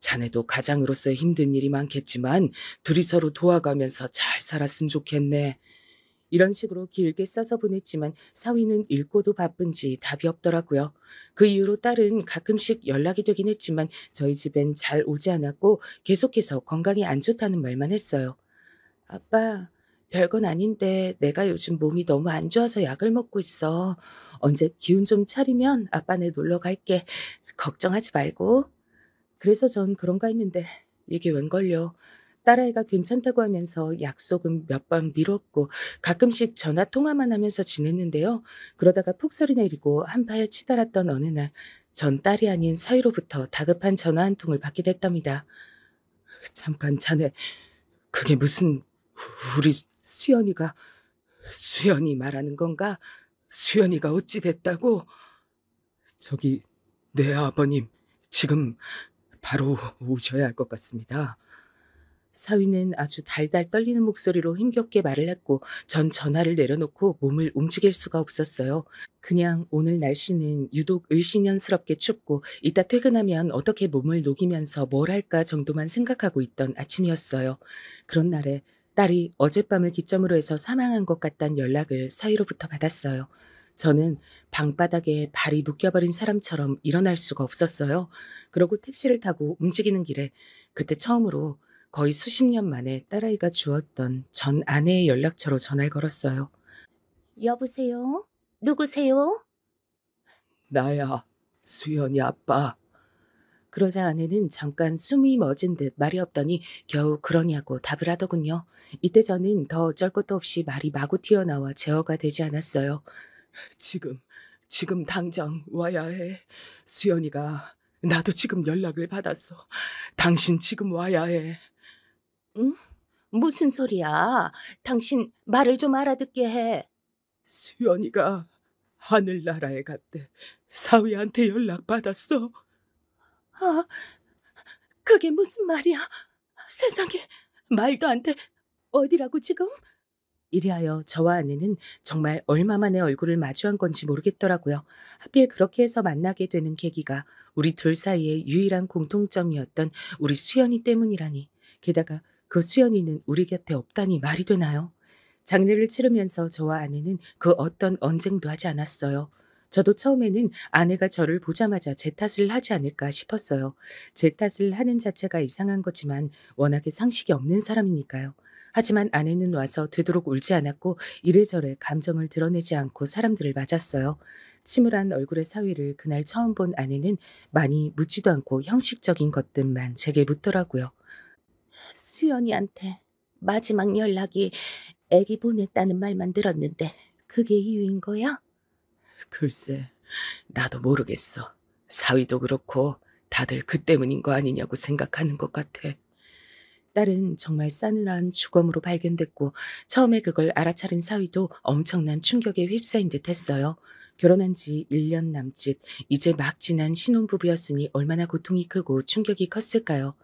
자네도 가장으로서 힘든 일이 많겠지만 둘이 서로 도와가면서 잘 살았으면 좋겠네. 이런 식으로 길게 써서 보냈지만 사위는 읽고도 바쁜지 답이 없더라고요. 그 이후로 딸은 가끔씩 연락이 되긴 했지만 저희 집엔 잘 오지 않았고 계속해서 건강이 안 좋다는 말만 했어요. 아빠, 별건 아닌데 내가 요즘 몸이 너무 안 좋아서 약을 먹고 있어. 언제 기운 좀 차리면 아빠네 놀러 갈게. 걱정하지 말고. 그래서 전 그런가 했는데 이게 웬걸요. 딸아이가 괜찮다고 하면서 약속은 몇 번 미뤘고 가끔씩 전화 통화만 하면서 지냈는데요. 그러다가 폭설이 내리고 한파에 치달았던 어느 날 전 딸이 아닌 사위로부터 다급한 전화 한 통을 받게 됐답니다. 잠깐 자네 그게 무슨 우리 수연이 말하는 건가? 수연이가 어찌 됐다고? 저기 네 아버님 지금 바로 오셔야 할 것 같습니다. 사위는 아주 달달 떨리는 목소리로 힘겹게 말을 했고 전 전화를 내려놓고 몸을 움직일 수가 없었어요. 그냥 오늘 날씨는 유독 을씨년스럽게 춥고 이따 퇴근하면 어떻게 몸을 녹이면서 뭘 할까 정도만 생각하고 있던 아침이었어요. 그런 날에 딸이 어젯밤을 기점으로 해서 사망한 것 같다는 연락을 사위로부터 받았어요. 저는 방바닥에 발이 묶여버린 사람처럼 일어날 수가 없었어요. 그러고 택시를 타고 움직이는 길에 그때 처음으로 거의 수십 년 만에 딸아이가 주었던 전 아내의 연락처로 전화를 걸었어요. 여보세요? 누구세요? 나야, 수연이 아빠. 그러자 아내는 잠깐 숨이 멎은 듯 말이 없더니 겨우 그러냐고 답을 하더군요. 이때 저는 더 어쩔 것도 없이 말이 마구 튀어나와 제어가 되지 않았어요. 지금 당장 와야 해. 수연이가 나도 지금 연락을 받았어. 당신 지금 와야 해. 응? 무슨 소리야? 당신 말을 좀 알아듣게 해. 수연이가 하늘나라에 갔대. 사위한테 연락 받았어. 아, 그게 무슨 말이야? 세상에, 말도 안 돼. 어디라고 지금? 이리하여 저와 아내는 정말 얼마 만에 얼굴을 마주한 건지 모르겠더라고요. 하필 그렇게 해서 만나게 되는 계기가 우리 둘 사이의 유일한 공통점이었던 우리 수연이 때문이라니. 게다가 그 수연이는 우리 곁에 없다니 말이 되나요? 장례를 치르면서 저와 아내는 그 어떤 언쟁도 하지 않았어요. 저도 처음에는 아내가 저를 보자마자 제 탓을 하지 않을까 싶었어요. 제 탓을 하는 자체가 이상한 거지만 워낙에 상식이 없는 사람이니까요. 하지만 아내는 와서 되도록 울지 않았고 이래저래 감정을 드러내지 않고 사람들을 맞았어요. 침울한 얼굴의 사위를 그날 처음 본 아내는 많이 묻지도 않고 형식적인 것들만 제게 묻더라고요. 수연이한테 마지막 연락이 애기 보냈다는 말만 들었는데 그게 이유인 거야? 글쎄, 나도 모르겠어. 사위도 그렇고 다들 그 때문인 거 아니냐고 생각하는 것 같아. 딸은 정말 싸늘한 주검으로 발견됐고 처음에 그걸 알아차린 사위도 엄청난 충격에 휩싸인 듯 했어요. 결혼한 지 1년 남짓, 이제 막 지난 신혼부부였으니 얼마나 고통이 크고 충격이 컸을까요?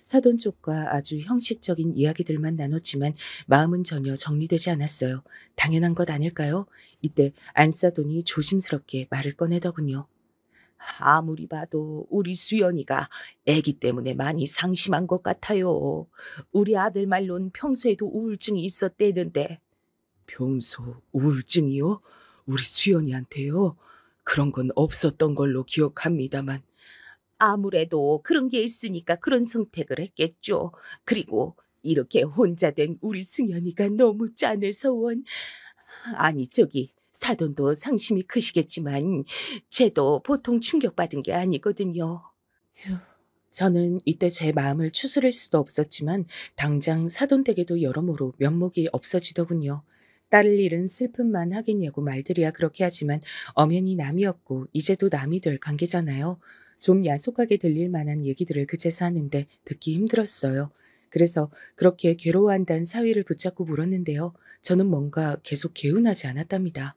사돈 쪽과 아주 형식적인 이야기들만 나눴지만 마음은 전혀 정리되지 않았어요. 당연한 것 아닐까요? 이때 안사돈이 조심스럽게 말을 꺼내더군요. 아무리 봐도 우리 수연이가 아기 때문에 많이 상심한 것 같아요. 우리 아들 말론 평소에도 우울증이 있었대는데. 평소 우울증이요? 우리 수연이한테요? 그런 건 없었던 걸로 기억합니다만. 아무래도 그런 게 있으니까 그런 선택을 했겠죠. 그리고 이렇게 혼자 된 우리 승연이가 너무 짠해서 원. 아니 저기 사돈도 상심이 크시겠지만 쟤도 보통 충격받은 게 아니거든요. 휴, 저는 이때 제 마음을 추스릴 수도 없었지만 당장 사돈 댁에도 여러모로 면목이 없어지더군요. 딸을 잃은 슬픔만 하겠냐고 말들이야 그렇게 하지만 엄연히 남이었고 이제도 남이 될 관계잖아요. 좀 야속하게 들릴 만한 얘기들을 그제서 하는데 듣기 힘들었어요. 그래서 그렇게 괴로워한다는 사위를 붙잡고 물었는데요. 저는 뭔가 계속 개운하지 않았답니다.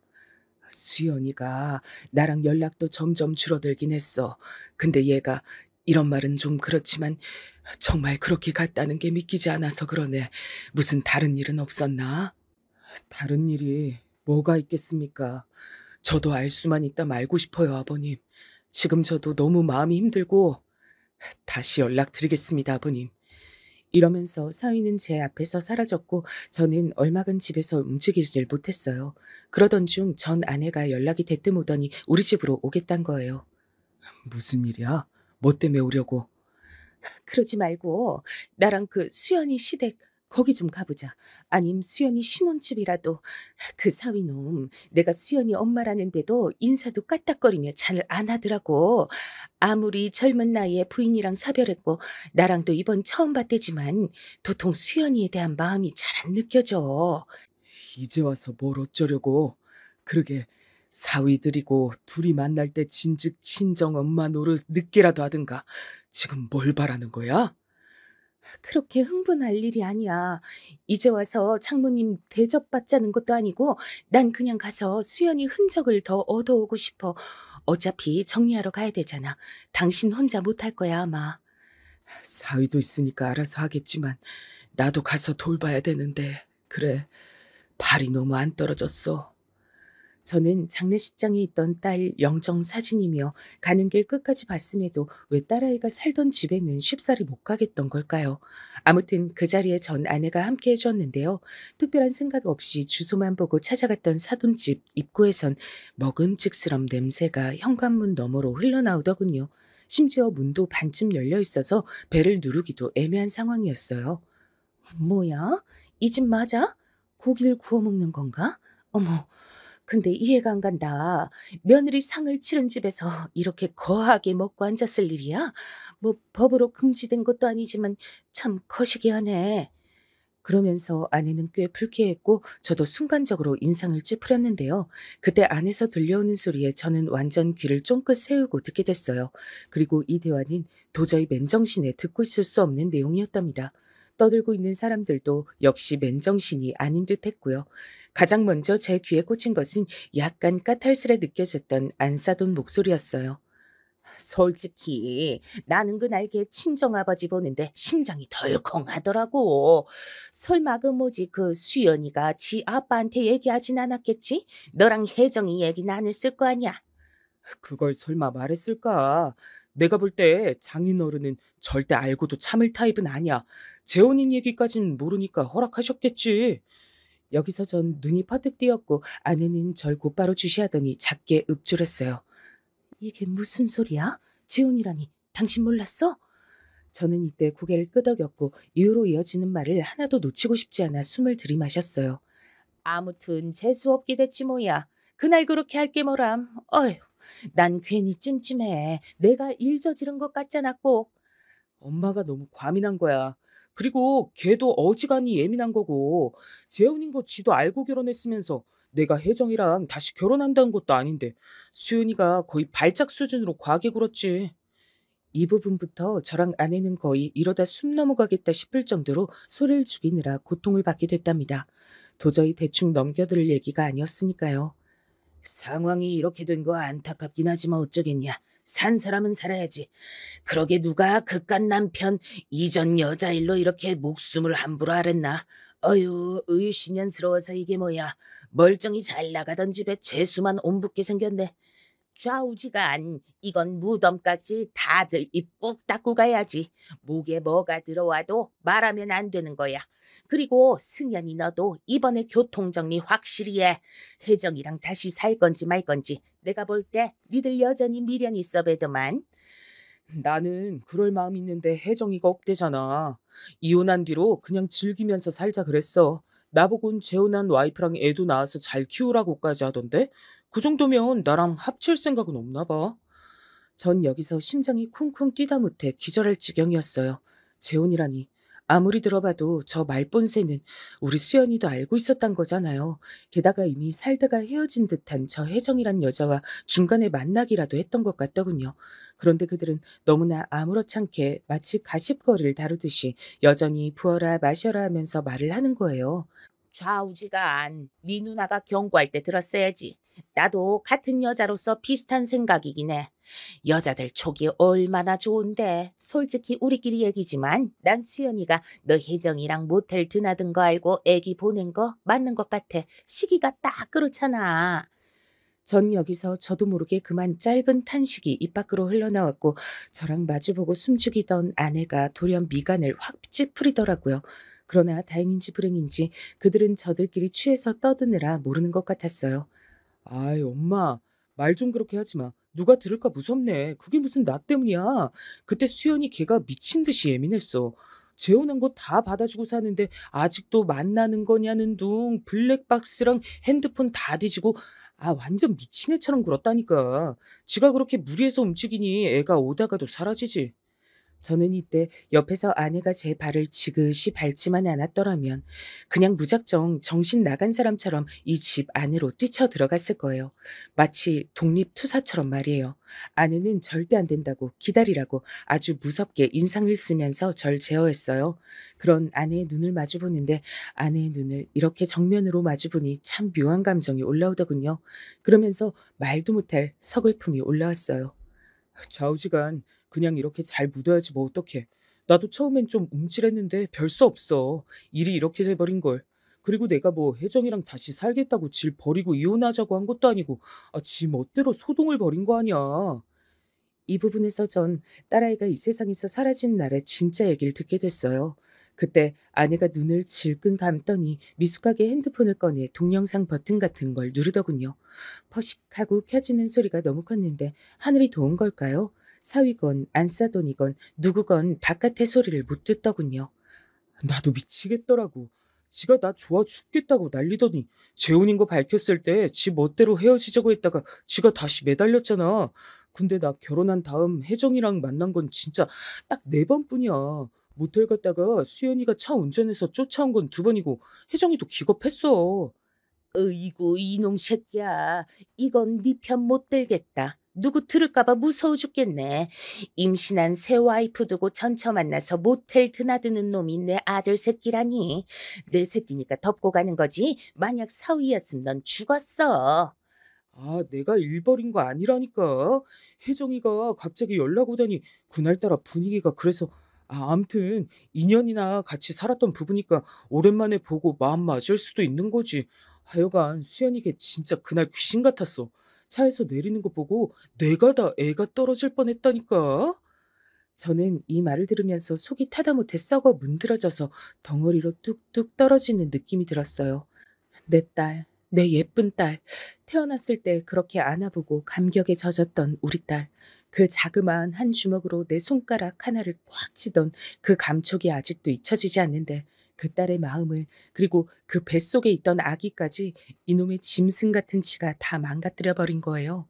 수연이가 나랑 연락도 점점 줄어들긴 했어. 근데 얘가 이런 말은 좀 그렇지만 정말 그렇게 갔다는 게 믿기지 않아서 그러네. 무슨 다른 일은 없었나? 다른 일이 뭐가 있겠습니까? 저도 알 수만 있다면 알고 싶어요, 아버님. 지금 저도 너무 마음이 힘들고 다시 연락드리겠습니다, 아버님. 이러면서 사위는 제 앞에서 사라졌고 저는 얼마간 집에서 움직이질 못했어요. 그러던 중 전 아내가 연락이 대뜸 오더니 우리 집으로 오겠단 거예요. 무슨 일이야? 뭐 때문에 오려고? 그러지 말고 나랑 그 수연이 시댁 거기 좀 가보자. 아님 수연이 신혼집이라도. 그 사위놈 내가 수연이 엄마라는데도 인사도 까딱거리며 잘 안 하더라고. 아무리 젊은 나이에 부인이랑 사별했고 나랑도 이번 처음 봤대지만 도통 수연이에 대한 마음이 잘 안 느껴져. 이제 와서 뭘 어쩌려고. 그러게 사위들이고 둘이 만날 때 진즉 친정 엄마 노릇 늦게라도 하든가. 지금 뭘 바라는 거야? 그렇게 흥분할 일이 아니야. 이제 와서 장모님 대접받자는 것도 아니고 난 그냥 가서 수연이 흔적을 더 얻어오고 싶어. 어차피 정리하러 가야 되잖아. 당신 혼자 못할 거야 아마. 사위도 있으니까 알아서 하겠지만 나도 가서 돌봐야 되는데. 그래, 발이 너무 안 떨어졌어. 저는 장례식장에 있던 딸 영정 사진이며 가는 길 끝까지 봤음에도 왜 딸아이가 살던 집에는 쉽사리 못 가겠던 걸까요? 아무튼 그 자리에 전 아내가 함께 해줬는데요. 특별한 생각 없이 주소만 보고 찾아갔던 사돈집 입구에선 먹음직스러운 냄새가 현관문 너머로 흘러나오더군요. 심지어 문도 반쯤 열려 있어서 배를 누르기도 애매한 상황이었어요. 뭐야? 이 집 맞아? 고기를 구워 먹는 건가? 어머, 근데 이해가 안 간다. 며느리 상을 치른 집에서 이렇게 거하게 먹고 앉았을 일이야? 뭐 법으로 금지된 것도 아니지만 참 거시기하네. 그러면서 아내는 꽤 불쾌했고 저도 순간적으로 인상을 찌푸렸는데요. 그때 안에서 들려오는 소리에 저는 완전 귀를 쫑긋 세우고 듣게 됐어요. 그리고 이 대화는 도저히 맨정신에 듣고 있을 수 없는 내용이었답니다. 떠들고 있는 사람들도 역시 맨정신이 아닌 듯 했고요. 가장 먼저 제 귀에 꽂힌 것은 약간 까탈스레 느껴졌던 안사돈 목소리였어요. 솔직히 나는 그날 걔 친정아버지 보는데 심장이 덜컹하더라고. 설마 그 뭐지 그 수연이가 지 아빠한테 얘기하진 않았겠지? 너랑 혜정이 얘기는 안 했을 거 아니야? 그걸 설마 말했을까? 내가 볼 때 장인어른은 절대 알고도 참을 타입은 아니야. 재혼인 얘기까진 모르니까 허락하셨겠지. 여기서 전 눈이 퍼뜩 띄었고 아내는 절 곧바로 주시하더니 작게 읊조렸어요. 이게 무슨 소리야? 재혼이라니 당신 몰랐어? 저는 이때 고개를 끄덕였고 이후로 이어지는 말을 하나도 놓치고 싶지 않아 숨을 들이마셨어요. 아무튼 재수없게 됐지 뭐야. 그날 그렇게 할 게 뭐람. 어휴, 난 괜히 찜찜해. 내가 일 저지른 것 같잖아 꼭. 엄마가 너무 과민한 거야. 그리고 걔도 어지간히 예민한 거고 재혼인 거 지도 알고 결혼했으면서 내가 혜정이랑 다시 결혼한다는 것도 아닌데 수연이가 거의 발작 수준으로 과하게 굴었지. 이 부분부터 저랑 아내는 거의 이러다 숨 넘어가겠다 싶을 정도로 소리를 죽이느라 고통을 받게 됐답니다. 도저히 대충 넘겨들을 얘기가 아니었으니까요. 상황이 이렇게 된 거 안타깝긴 하지만 어쩌겠냐. 산 사람은 살아야지. 그러게 누가 그깟 남편 이전 여자 일로 이렇게 목숨을 함부로 하랬나. 어휴 의신연스러워서 이게 뭐야. 멀쩡히 잘 나가던 집에 재수만 옴붙게 생겼네. 좌우지간 이건 무덤깍지 다들 입 꾹 닫고 가야지. 목에 뭐가 들어와도 말하면 안 되는 거야. 그리고 승연이 너도 이번에 교통정리 확실히 해. 혜정이랑 다시 살 건지 말 건지 내가 볼 때 니들 여전히 미련이 있어 배더만. 나는 그럴 마음 있는데 혜정이가 없대잖아. 이혼한 뒤로 그냥 즐기면서 살자 그랬어. 나보곤 재혼한 와이프랑 애도 낳아서 잘 키우라고까지 하던데 그 정도면 나랑 합칠 생각은 없나 봐. 전 여기서 심장이 쿵쿵 뛰다 못해 기절할 지경이었어요. 재혼이라니. 아무리 들어봐도 저 말본새는 우리 수연이도 알고 있었단 거잖아요. 게다가 이미 살다가 헤어진 듯한 저 혜정이란 여자와 중간에 만나기라도 했던 것 같더군요. 그런데 그들은 너무나 아무렇지 않게 마치 가십거리를 다루듯이 여전히 부어라 마셔라 하면서 말을 하는 거예요. 좌우지간 네 누나가 경고할 때 들었어야지. 나도 같은 여자로서 비슷한 생각이긴 해. 여자들 촉이 얼마나 좋은데. 솔직히 우리끼리 얘기지만 난 수연이가 너 혜정이랑 모텔 드나든 거 알고 애기 보낸 거 맞는 것 같아. 시기가 딱 그렇잖아. 전 여기서 저도 모르게 그만 짧은 탄식이 입 밖으로 흘러나왔고 저랑 마주보고 숨죽이던 아내가 돌연 미간을 확 찌푸리더라고요. 그러나 다행인지 불행인지 그들은 저들끼리 취해서 떠드느라 모르는 것 같았어요. 아이, 엄마, 말 좀 그렇게 하지 마. 누가 들을까 무섭네. 그게 무슨 나 때문이야. 그때 수연이 걔가 미친 듯이 예민했어. 재혼한 거 다 받아주고 사는데 아직도 만나는 거냐는 둥 블랙박스랑 핸드폰 다 뒤지고 완전 미친 애처럼 굴었다니까. 지가 그렇게 무리해서 움직이니 애가 오다가도 사라지지. 저는 이때 옆에서 아내가 제 발을 지그시 밟지만 않았더라면 그냥 무작정 정신 나간 사람처럼 이 집 안으로 뛰쳐 들어갔을 거예요. 마치 독립투사처럼 말이에요. 아내는 절대 안 된다고 기다리라고 아주 무섭게 인상을 쓰면서 절 제어했어요. 그런 아내의 눈을 마주보는데 아내의 눈을 이렇게 정면으로 마주보니 참 묘한 감정이 올라오더군요. 그러면서 말도 못할 서글픔이 올라왔어요. 좌우지간 그냥 이렇게 잘 묻어야지 뭐 어떡해. 나도 처음엔 좀 움찔했는데 별 수 없어. 일이 이렇게 돼버린걸. 그리고 내가 뭐 혜정이랑 다시 살겠다고 질 버리고 이혼하자고 한 것도 아니고 지 멋대로 소동을 벌인 거 아니야. 이 부분에서 전 딸아이가 이 세상에서 사라진 날의 진짜 얘기를 듣게 됐어요. 그때 아내가 눈을 질끈 감더니 미숙하게 핸드폰을 꺼내 동영상 버튼 같은 걸 누르더군요. 퍼식하고 켜지는 소리가 너무 컸는데 하늘이 도운 걸까요? 사위건 안사돈이건 누구건 바깥의 소리를 못 듣더군요. 나도 미치겠더라고. 지가 나 좋아 죽겠다고 난리더니 재혼인 거 밝혔을 때 지 멋대로 헤어지자고 했다가 지가 다시 매달렸잖아. 근데 나 결혼한 다음 혜정이랑 만난 건 진짜 딱 4번뿐이야. 모텔 갔다가 수연이가 차 운전해서 쫓아온 건 2번이고 혜정이도 기겁했어. 으이구 이놈 새끼야. 이건 네 편 못 들겠다. 누구 들을까봐 무서워 죽겠네. 임신한 새 와이프 두고 전처 만나서 모텔 드나드는 놈이 내 아들 새끼라니. 내 새끼니까 덮고 가는 거지. 만약 사위였으면 넌 죽었어. 아, 내가 일벌인 거 아니라니까. 혜정이가 갑자기 연락 오더니 그날따라 분위기가 그래서 암튼 2년이나 같이 살았던 부부니까 오랜만에 보고 마음 맞을 수도 있는 거지. 하여간 수연이게 진짜 그날 귀신 같았어. 차에서 내리는 거 보고 내가 다 애가 떨어질 뻔했다니까. 저는 이 말을 들으면서 속이 타다 못해 썩어 문드러져서 덩어리로 뚝뚝 떨어지는 느낌이 들었어요. 내 딸, 내 예쁜 딸, 태어났을 때 그렇게 안아보고 감격에 젖었던 우리 딸, 그 자그마한 한 주먹으로 내 손가락 하나를 꽉 쥐던 그 감촉이 아직도 잊혀지지 않는데 그 딸의 마음을 그리고 그 뱃속에 있던 아기까지 이놈의 짐승 같은 치가 다 망가뜨려 버린 거예요.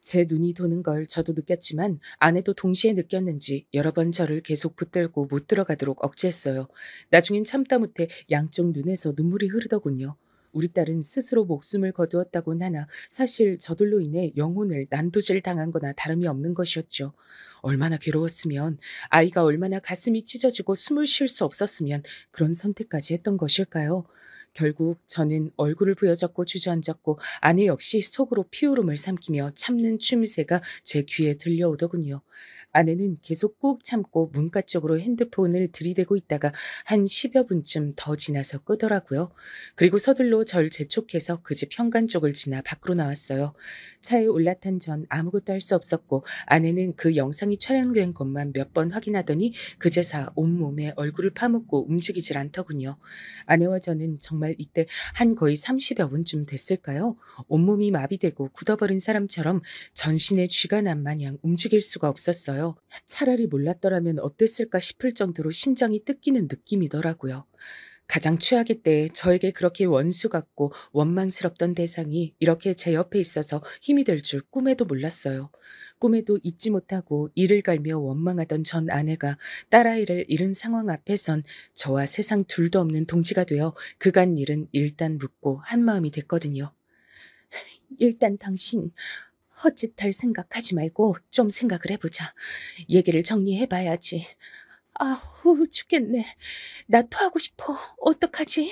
제 눈이 도는 걸 저도 느꼈지만 아내도 동시에 느꼈는지 여러 번 저를 계속 붙들고 못 들어가도록 억제했어요. 나중엔 참다 못해 양쪽 눈에서 눈물이 흐르더군요. 우리 딸은 스스로 목숨을 거두었다곤 하나 사실 저들로 인해 영혼을 난도질 당한 거나 다름이 없는 것이었죠. 얼마나 괴로웠으면, 아이가 얼마나 가슴이 찢어지고 숨을 쉴 수 없었으면 그런 선택까지 했던 것일까요? 결국 저는 얼굴을 부여잡고 주저앉았고 아내 역시 속으로 피울음을 삼키며 참는 추미새가 제 귀에 들려오더군요. 아내는 계속 꾹 참고 문가 쪽으로 핸드폰을 들이대고 있다가 한 10여 분쯤 더 지나서 끄더라고요. 그리고 서둘러 절 재촉해서 그 집 현관 쪽을 지나 밖으로 나왔어요. 차에 올라탄 전 아무것도 할 수 없었고 아내는 그 영상이 촬영된 것만 몇 번 확인하더니 그제서 온몸에 얼굴을 파묻고 움직이질 않더군요. 아내와 저는 정말 이때 한 거의 30여 분쯤 됐을까요? 온몸이 마비되고 굳어버린 사람처럼 전신에 쥐가 난 마냥 움직일 수가 없었어요. 차라리 몰랐더라면 어땠을까 싶을 정도로 심장이 뜯기는 느낌이더라고요. 가장 최악의 때 저에게 그렇게 원수 같고 원망스럽던 대상이 이렇게 제 옆에 있어서 힘이 될 줄 꿈에도 몰랐어요. 꿈에도 잊지 못하고 이를 갈며 원망하던 전 아내가 딸아이를 잃은 상황 앞에선 저와 세상 둘도 없는 동지가 되어 그간 일은 일단 묻고 한마음이 됐거든요. 일단 당신 헛짓할 생각하지 말고 좀 생각을 해보자. 얘기를 정리해봐야지. 아우 죽겠네. 나 토하고 싶어. 어떡하지?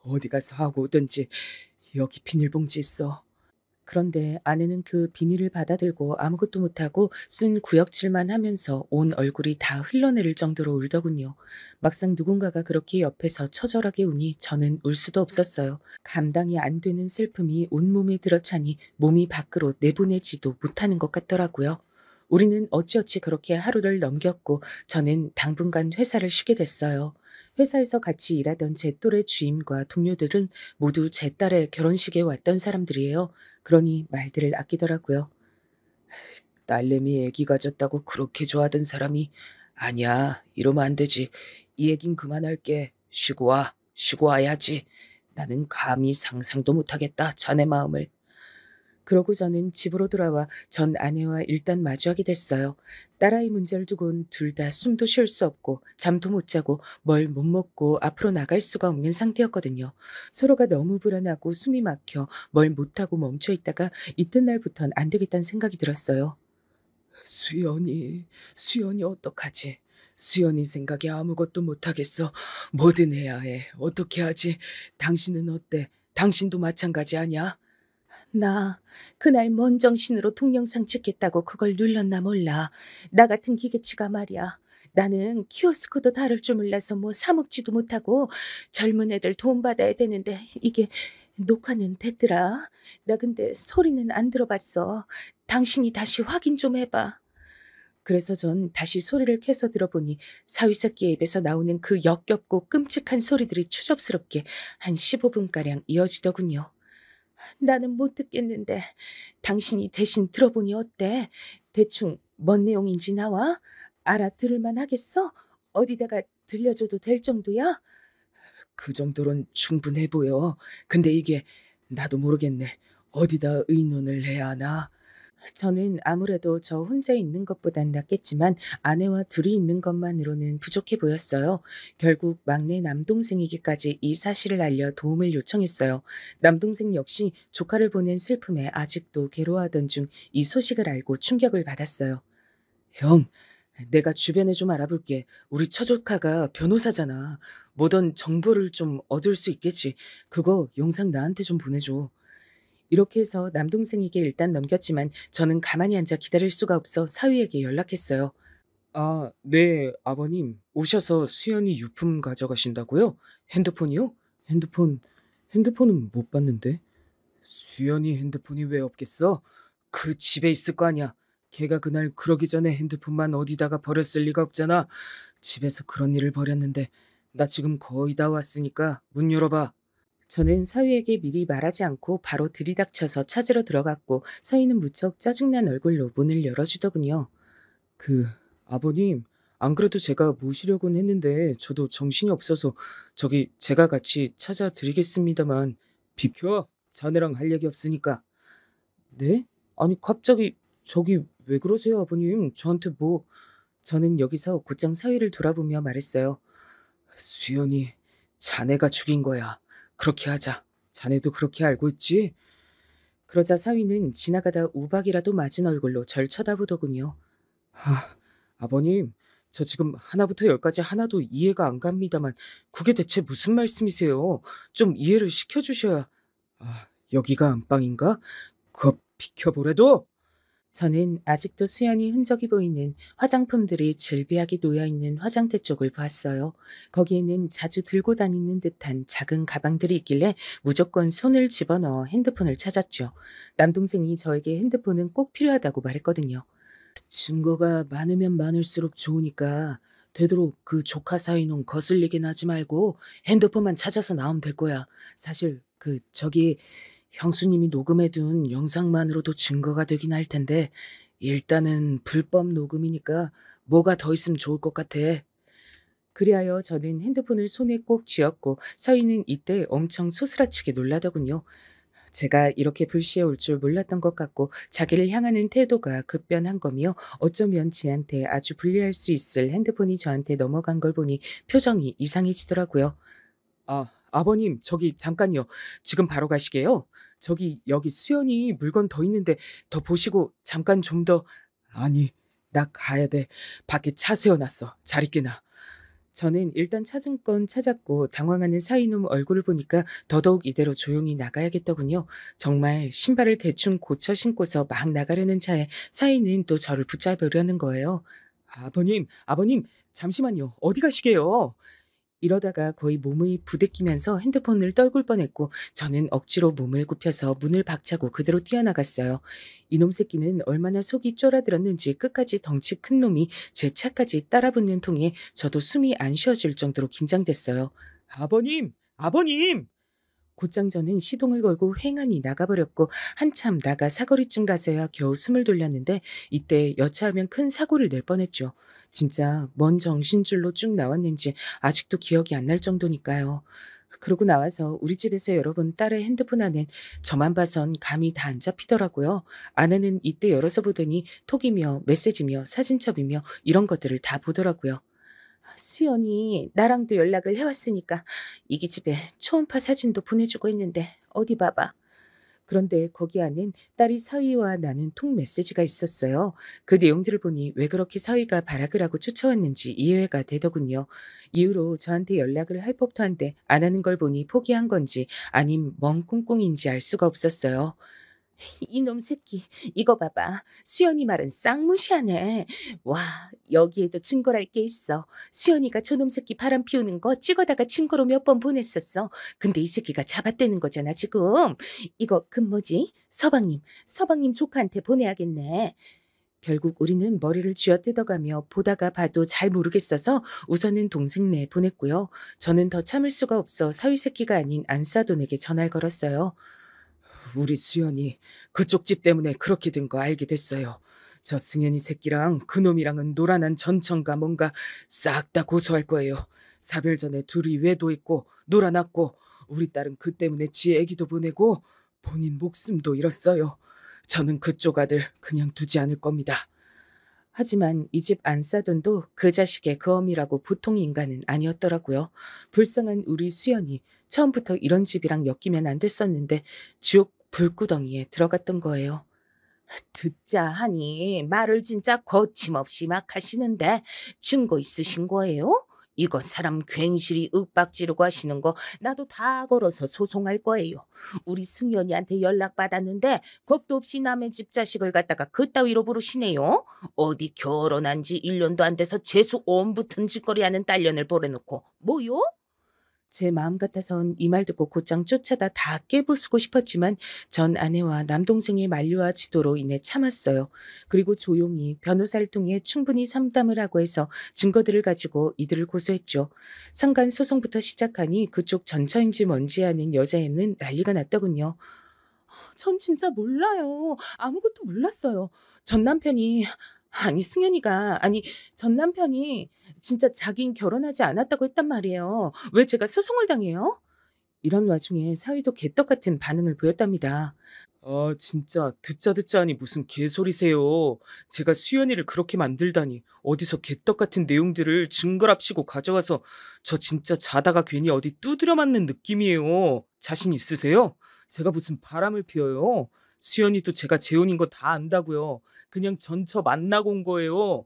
어디 가서 하고 오든지. 여기 비닐봉지 있어. 그런데 아내는 그 비닐을 받아들고 아무것도 못하고 쓴 구역질만 하면서 온 얼굴이 다 흘러내릴 정도로 울더군요. 막상 누군가가 그렇게 옆에서 처절하게 우니 저는 울 수도 없었어요. 감당이 안 되는 슬픔이 온몸에 들어차니 몸이 밖으로 내보내지도 못하는 것 같더라고요. 우리는 어찌어찌 그렇게 하루를 넘겼고 저는 당분간 회사를 쉬게 됐어요. 회사에서 같이 일하던 제 또래 주임과 동료들은 모두 제 딸의 결혼식에 왔던 사람들이에요. 그러니 말들을 아끼더라고요. 딸내미 애기 가졌다고 그렇게 좋아하던 사람이 아니야, 이러면 안 되지. 이 얘긴 그만할게. 쉬고 와. 쉬고 와야지. 나는 감히 상상도 못하겠다. 자네 마음을. 그러고 저는 집으로 돌아와 전 아내와 일단 마주하게 됐어요. 딸아이 문제를 두곤 둘 다 숨도 쉴 수 없고 잠도 못 자고 뭘 못 먹고 앞으로 나갈 수가 없는 상태였거든요. 서로가 너무 불안하고 숨이 막혀 뭘 못하고 멈춰 있다가 이튿날부턴 안 되겠다는 생각이 들었어요. 수연이 어떡하지? 수연이 생각에 아무것도 못하겠어. 뭐든 해야 해. 어떻게 하지? 당신은 어때? 당신도 마찬가지 아니야? 나 그날 먼 정신으로 동영상 찍겠다고 그걸 눌렀나 몰라. 나 같은 기계치가 말이야. 나는 키오스크도 다룰 줄 몰라서 뭐 사 먹지도 못하고 젊은 애들 돈 받아야 되는데 이게 녹화는 됐더라. 나 근데 소리는 안 들어봤어. 당신이 다시 확인 좀 해봐. 그래서 전 다시 소리를 켜서 들어보니 사위새끼의 입에서 나오는 그 역겹고 끔찍한 소리들이 추접스럽게 한 15분가량 이어지더군요. 나는 못 듣겠는데 당신이 대신 들어보니 어때? 대충 뭔 내용인지 나와? 알아들을만 하겠어? 어디다가 들려줘도 될 정도야? 그 정도론 충분해 보여. 근데 이게 나도 모르겠네. 어디다 의논을 해야 하나? 저는 아무래도 저 혼자 있는 것보단 낫겠지만 아내와 둘이 있는 것만으로는 부족해 보였어요. 결국 막내 남동생에게까지 이 사실을 알려 도움을 요청했어요. 남동생 역시 조카를 보낸 슬픔에 아직도 괴로워하던 중 이 소식을 알고 충격을 받았어요. 형, 내가 주변에 좀 알아볼게. 우리 처조카가 변호사잖아. 뭐든 정보를 좀 얻을 수 있겠지. 그거 영상 나한테 좀 보내줘. 이렇게 해서 남동생에게 일단 넘겼지만 저는 가만히 앉아 기다릴 수가 없어 사위에게 연락했어요. 아, 네, 아버님. 오셔서 수연이 유품 가져가신다고요? 핸드폰이요? 핸드폰은 못 봤는데. 수연이 핸드폰이 왜 없겠어? 그 집에 있을 거 아니야. 걔가 그날 그러기 전에 핸드폰만 어디다가 버렸을 리가 없잖아. 집에서 그런 일을 벌였는데 나 지금 거의 다 왔으니까 문 열어봐. 저는 사위에게 미리 말하지 않고 바로 들이닥쳐서 찾으러 들어갔고 서희는 무척 짜증난 얼굴로 문을 열어주더군요. 그 아버님, 안 그래도 제가 모시려고는 했는데 저도 정신이 없어서 저기 제가 같이 찾아드리겠습니다만 비켜. 자네랑 할 얘기 없으니까. 네? 아니 갑자기 저기 왜 그러세요 아버님? 저한테 뭐. 저는 여기서 곧장 사위를 돌아보며 말했어요. 수연이 자네가 죽인 거야. 그렇게 하자. 자네도 그렇게 알고 있지? 그러자 사위는 지나가다 우박이라도 맞은 얼굴로 절 쳐다보더군요. 아버님, 저 지금 하나부터 열까지 하나도 이해가 안 갑니다만 그게 대체 무슨 말씀이세요? 좀 이해를 시켜주셔야. 여기가 안방인가? 그거 비켜보래도. 저는 아직도 수연이 흔적이 보이는 화장품들이 질비하게 놓여있는 화장대 쪽을 보았어요. 거기에는 자주 들고 다니는 듯한 작은 가방들이 있길래 무조건 손을 집어넣어 핸드폰을 찾았죠. 남동생이 저에게 핸드폰은 꼭 필요하다고 말했거든요. 증거가 많으면 많을수록 좋으니까 되도록 그 조카 사이는 거슬리긴 하지 말고 핸드폰만 찾아서 나오면 될 거야. 사실 저기 형수님이 녹음해둔 영상만으로도 증거가 되긴 할 텐데 일단은 불법 녹음이니까 뭐가 더 있으면 좋을 것 같아. 그리하여 저는 핸드폰을 손에 꼭 쥐었고 서희는 이때 엄청 소스라치게 놀라더군요. 제가 이렇게 불시에 올 줄 몰랐던 것 같고 자기를 향하는 태도가 급변한 거며 어쩌면 지한테 아주 불리할 수 있을 핸드폰이 저한테 넘어간 걸 보니 표정이 이상해지더라고요. 아버님, 저기 잠깐요. 지금 바로 가시게요. 저기 여기 수연이 물건 더 있는데 더 보시고 잠깐 좀 더. 아니, 나 가야 돼. 밖에 차 세워놨어. 잘 있게나. 저는 일단 찾은 건 찾았고 당황하는 사이놈 얼굴을 보니까 더더욱 이대로 조용히 나가야겠더군요. 정말 신발을 대충 고쳐 신고서 막 나가려는 차에 사이는 또 저를 붙잡으려는 거예요. 아버님, 잠시만요. 어디 가시게요? 이러다가 거의 몸이 부대끼면서 핸드폰을 떨굴 뻔했고 저는 억지로 몸을 굽혀서 문을 박차고 그대로 뛰어나갔어요. 이놈 새끼는 얼마나 속이 쫄아들었는지 끝까지 덩치 큰 놈이 제 차까지 따라붙는 통에 저도 숨이 안 쉬어질 정도로 긴장됐어요. 아버님! 곧장 저는 시동을 걸고 횡하니 나가버렸고 한참 나가 사거리쯤 가서야 겨우 숨을 돌렸는데 이때 여차하면 큰 사고를 낼 뻔했죠. 진짜 뭔 정신줄로 쭉 나왔는지 아직도 기억이 안 날 정도니까요. 그러고 나와서 우리 집에서 열어본 딸의 핸드폰 안엔 저만 봐선 감이 다 안 잡히더라고요. 아내는 이때 열어서 보더니 톡이며 메시지며 사진첩이며 이런 것들을 다 보더라고요. 수연이 나랑도 연락을 해왔으니까 이 기집애 초음파 사진도 보내주고 있는데 어디 봐봐. 그런데 거기 안엔 딸이 사위와 나눈 통 메시지가 있었어요. 그 내용들을 보니 왜 그렇게 사위가 발악을 하고 쫓아왔는지 이해가 되더군요. 이후로 저한테 연락을 할 법도 한데 안 하는 걸 보니 포기한 건지 아님 멍 꿍꿍인지 알 수가 없었어요. 이놈 새끼, 이거 봐봐. 수연이 말은 쌍무시하네. 와, 여기에도 증거랄 게 있어. 수연이가 저놈 새끼 바람 피우는 거 찍어다가 증거로 몇 번 보냈었어. 근데 이 새끼가 잡아떼는 거잖아, 지금. 이거 뭐지? 서방님 조카한테 보내야겠네. 결국 우리는 머리를 쥐어뜯어가며 보다가 봐도 잘 모르겠어서 우선은 동생네 보냈고요. 저는 더 참을 수가 없어 사위새끼가 아닌 안사돈에게 전화를 걸었어요. 우리 수연이 그쪽 집 때문에 그렇게 된 거 알게 됐어요. 저 승현이 새끼랑 그놈이랑은 노란한 전청가 뭔가 싹 다 고소할 거예요. 사별 전에 둘이 외도했고 놀아났고 우리 딸은 그 때문에 지 애기도 보내고 본인 목숨도 잃었어요. 저는 그쪽 아들 그냥 두지 않을 겁니다. 하지만 이 집 안사돈도 그 자식의 그 어미라고 보통 인간은 아니었더라고요. 불쌍한 우리 수연이 처음부터 이런 집이랑 엮이면 안 됐었는데 지옥 불구덩이에 들어갔던 거예요. 듣자 하니 말을 진짜 거침없이 막 하시는데 증거 있으신 거예요? 이거 사람 괜시리 윽박지르고 하시는 거 나도 다 걸어서 소송할 거예요. 우리 승연이한테 연락받았는데 겁도 없이 남의 집 자식을 갖다가 그따위로 부르시네요. 어디 결혼한 지 1년도 안 돼서 재수 온 붙은 짓거리 하는 딸년을 보내놓고 뭐요? 제 마음 같아선 이 말 듣고 곧장 쫓아다 다 깨부수고 싶었지만 전 아내와 남동생의 만류와 지도로 인해 참았어요. 그리고 조용히 변호사를 통해 충분히 상담을 하고 해서 증거들을 가지고 이들을 고소했죠. 상간 소송부터 시작하니 그쪽 전처인지 뭔지 아는 여자애는 난리가 났더군요. 전 진짜 몰라요. 아무것도 몰랐어요. 전 남편이 전 남편이 진짜 자긴 결혼하지 않았다고 했단 말이에요. 왜 제가 소송을 당해요? 이런 와중에 사위도 개떡 같은 반응을 보였답니다. 진짜 듣자 하니 무슨 개소리세요. 제가 수연이를 그렇게 만들다니 어디서 개떡 같은 내용들을 증거랍시고 가져와서 저 진짜 자다가 괜히 어디 두드려 맞는 느낌이에요. 자신 있으세요? 제가 무슨 바람을 피워요. 수연이도 제가 재혼인 거 다 안다고요. 그냥 전처 만나고 온 거예요.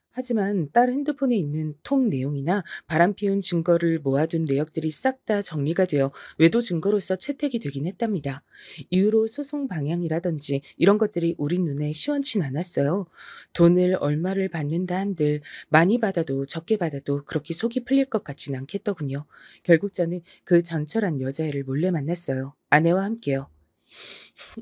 하지만 딸 핸드폰에 있는 통 내용이나 바람 피운 증거를 모아둔 내역들이 싹 다 정리가 되어 외도 증거로서 채택이 되긴 했답니다. 이후로 소송 방향이라든지 이런 것들이 우리 눈에 시원치 않았어요. 돈을 얼마를 받는다 한들 많이 받아도 적게 받아도 그렇게 속이 풀릴 것 같진 않겠더군요. 결국 저는 그 전철한 여자애를 몰래 만났어요. 아내와 함께요.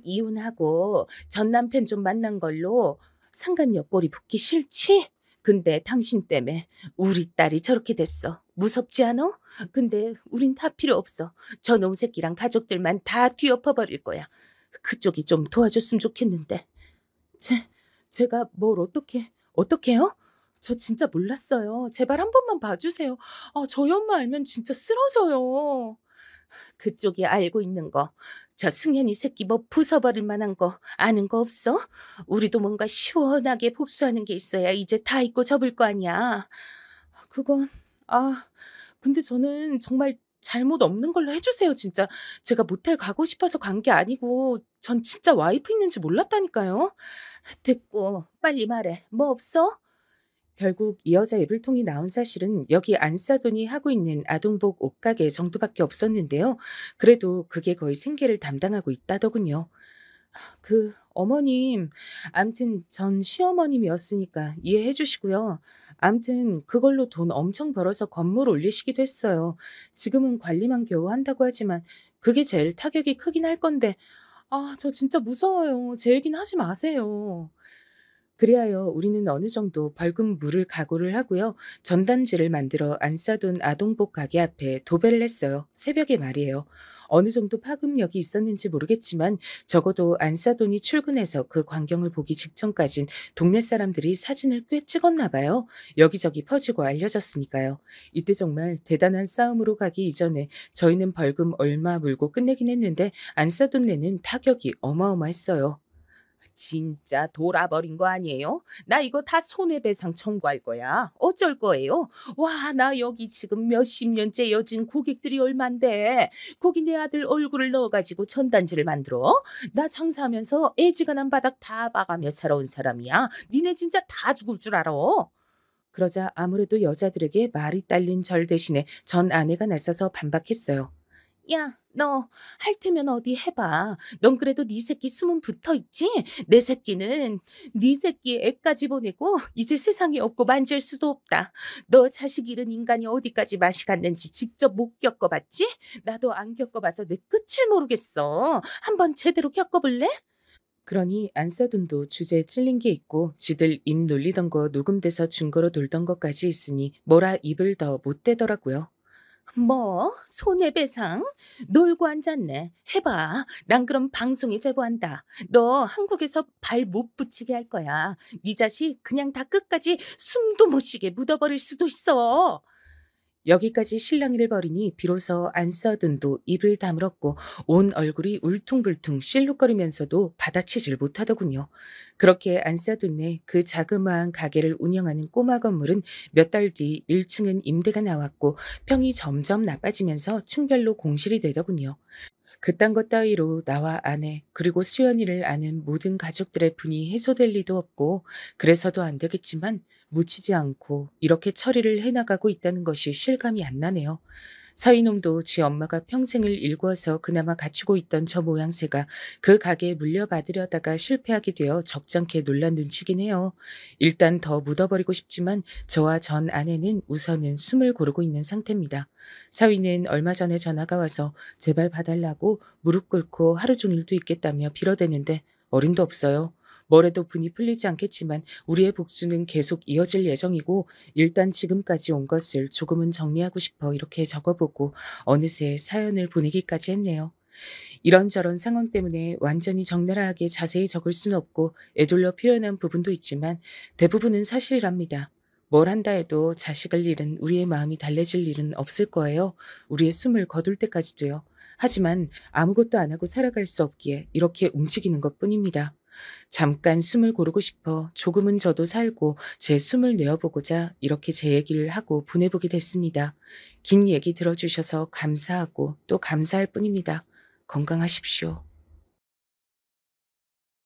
이혼하고 전 남편 좀 만난 걸로 상간 옆구리 붓기 싫지? 근데 당신 때문에 우리 딸이 저렇게 됐어. 무섭지 않아? 근데 우린 다 필요 없어. 저놈 새끼랑 가족들만 다 뒤엎어버릴 거야. 그쪽이 좀 도와줬으면 좋겠는데. 제가 뭘 어떡해요? 저 진짜 몰랐어요. 제발 한 번만 봐주세요. 저희 엄마 알면 진짜 쓰러져요. 그쪽이 알고 있는 거, 저 승현이 새끼 뭐 부숴버릴 만한 거 아는 거 없어? 우리도 뭔가 시원하게 복수하는 게 있어야 이제 다 잊고 접을 거 아니야. 그건 근데 저는 정말 잘못 없는 걸로 해주세요. 진짜 제가 모텔 가고 싶어서 간 게 아니고 전 진짜 와이프 있는지 몰랐다니까요. 됐고 빨리 말해. 뭐 없어? 결국 이 여자 입을 통이 나온 사실은 여기 안사돈이 하고 있는 아동복 옷가게 정도밖에 없었는데요. 그래도 그게 거의 생계를 담당하고 있다더군요. 어머님, 암튼 전 시어머님이었으니까 이해해 주시고요. 암튼 그걸로 돈 엄청 벌어서 건물 올리시기도 했어요. 지금은 관리만 겨우 한다고 하지만 그게 제일 타격이 크긴 할 건데 저 진짜 무서워요. 제 얘기는 하지 마세요. 그리하여 우리는 어느 정도 벌금 물을 각오를 하고요. 전단지를 만들어 안사돈 아동복 가게 앞에 도배를 했어요. 새벽에 말이에요. 어느 정도 파급력이 있었는지 모르겠지만 적어도 안사돈이 출근해서 그 광경을 보기 직전까진 동네 사람들이 사진을 꽤 찍었나 봐요. 여기저기 퍼지고 알려졌으니까요. 이때 정말 대단한 싸움으로 가기 이전에 저희는 벌금 얼마 물고 끝내긴 했는데 안사돈네는 타격이 어마어마했어요. 진짜 돌아버린 거 아니에요? 나 이거 다 손해배상 청구할 거야. 어쩔 거예요? 와, 나 여기 지금 몇십 년째 여진 고객들이 얼만데 거기 내 아들 얼굴을 넣어가지고 전단지를 만들어? 나 장사하면서 애지간한 바닥 다 봐가며 살아온 사람이야. 니네 진짜 다 죽을 줄 알아. 그러자 아무래도 여자들에게 말이 딸린 절 대신에 전 아내가 나서서 반박했어요. 야, 너 할 테면 어디 해봐. 넌 그래도 네 새끼 숨은 붙어있지? 내 새끼는 네 새끼 애까지 보내고 이제 세상에 없고 만질 수도 없다. 너 자식 잃은 인간이 어디까지 맛이 갔는지 직접 못 겪어봤지? 나도 안 겪어봐서 내 끝을 모르겠어. 한번 제대로 겪어볼래? 그러니 안사돈도 주제에 찔린 게 있고 지들 입 놀리던 거 녹음돼서 증거로 돌던 것까지 있으니 뭐라 입을 더 못 대더라고요. 뭐? 손해배상? 놀고 앉았네. 해봐. 난 그럼 방송에 제보한다. 너 한국에서 발 못 붙이게 할 거야. 네 자식 그냥 다 끝까지 숨도 못 쉬게 묻어버릴 수도 있어. 여기까지 실랑이를 벌이니 비로소 안 써둔도 입을 다물었고 온 얼굴이 울퉁불퉁 실룩거리면서도 받아치질 못하더군요. 그렇게 안 써둔네 그 자그마한 가게를 운영하는 꼬마 건물은 몇 달 뒤 1층은 임대가 나왔고 평이 점점 나빠지면서 층별로 공실이 되더군요. 그딴 것 따위로 나와 아내 그리고 수연이를 아는 모든 가족들의 분이 해소될 리도 없고 그래서도 안 되겠지만 묻히지 않고 이렇게 처리를 해나가고 있다는 것이 실감이 안 나네요. 서이놈도 지 엄마가 평생을 일구어서 그나마 갖추고 있던 저 모양새가 그 가게에 물려받으려다가 실패하게 되어 적잖게 놀란 눈치긴 해요. 일단 더 묻어버리고 싶지만 저와 전 아내는 우선은 숨을 고르고 있는 상태입니다. 서이는 얼마 전에 전화가 와서 제발 봐달라고 무릎 꿇고 하루 종일도 있겠다며 빌어대는데 어림도 없어요. 뭐래도 분이 풀리지 않겠지만 우리의 복수는 계속 이어질 예정이고 일단 지금까지 온 것을 조금은 정리하고 싶어 이렇게 적어보고 어느새 사연을 보내기까지 했네요. 이런저런 상황 때문에 완전히 적나라하게 자세히 적을 수는 없고 애둘러 표현한 부분도 있지만 대부분은 사실이랍니다. 뭘 한다 해도 자식을 잃은 우리의 마음이 달래질 일은 없을 거예요. 우리의 숨을 거둘 때까지도요. 하지만 아무것도 안 하고 살아갈 수 없기에 이렇게 움직이는 것뿐입니다. 잠깐 숨을 고르고 싶어 조금은 저도 살고 제 숨을 내어보고자 이렇게 제 얘기를 하고 보내보게 됐습니다. 긴 얘기 들어주셔서 감사하고 또 감사할 뿐입니다. 건강하십시오.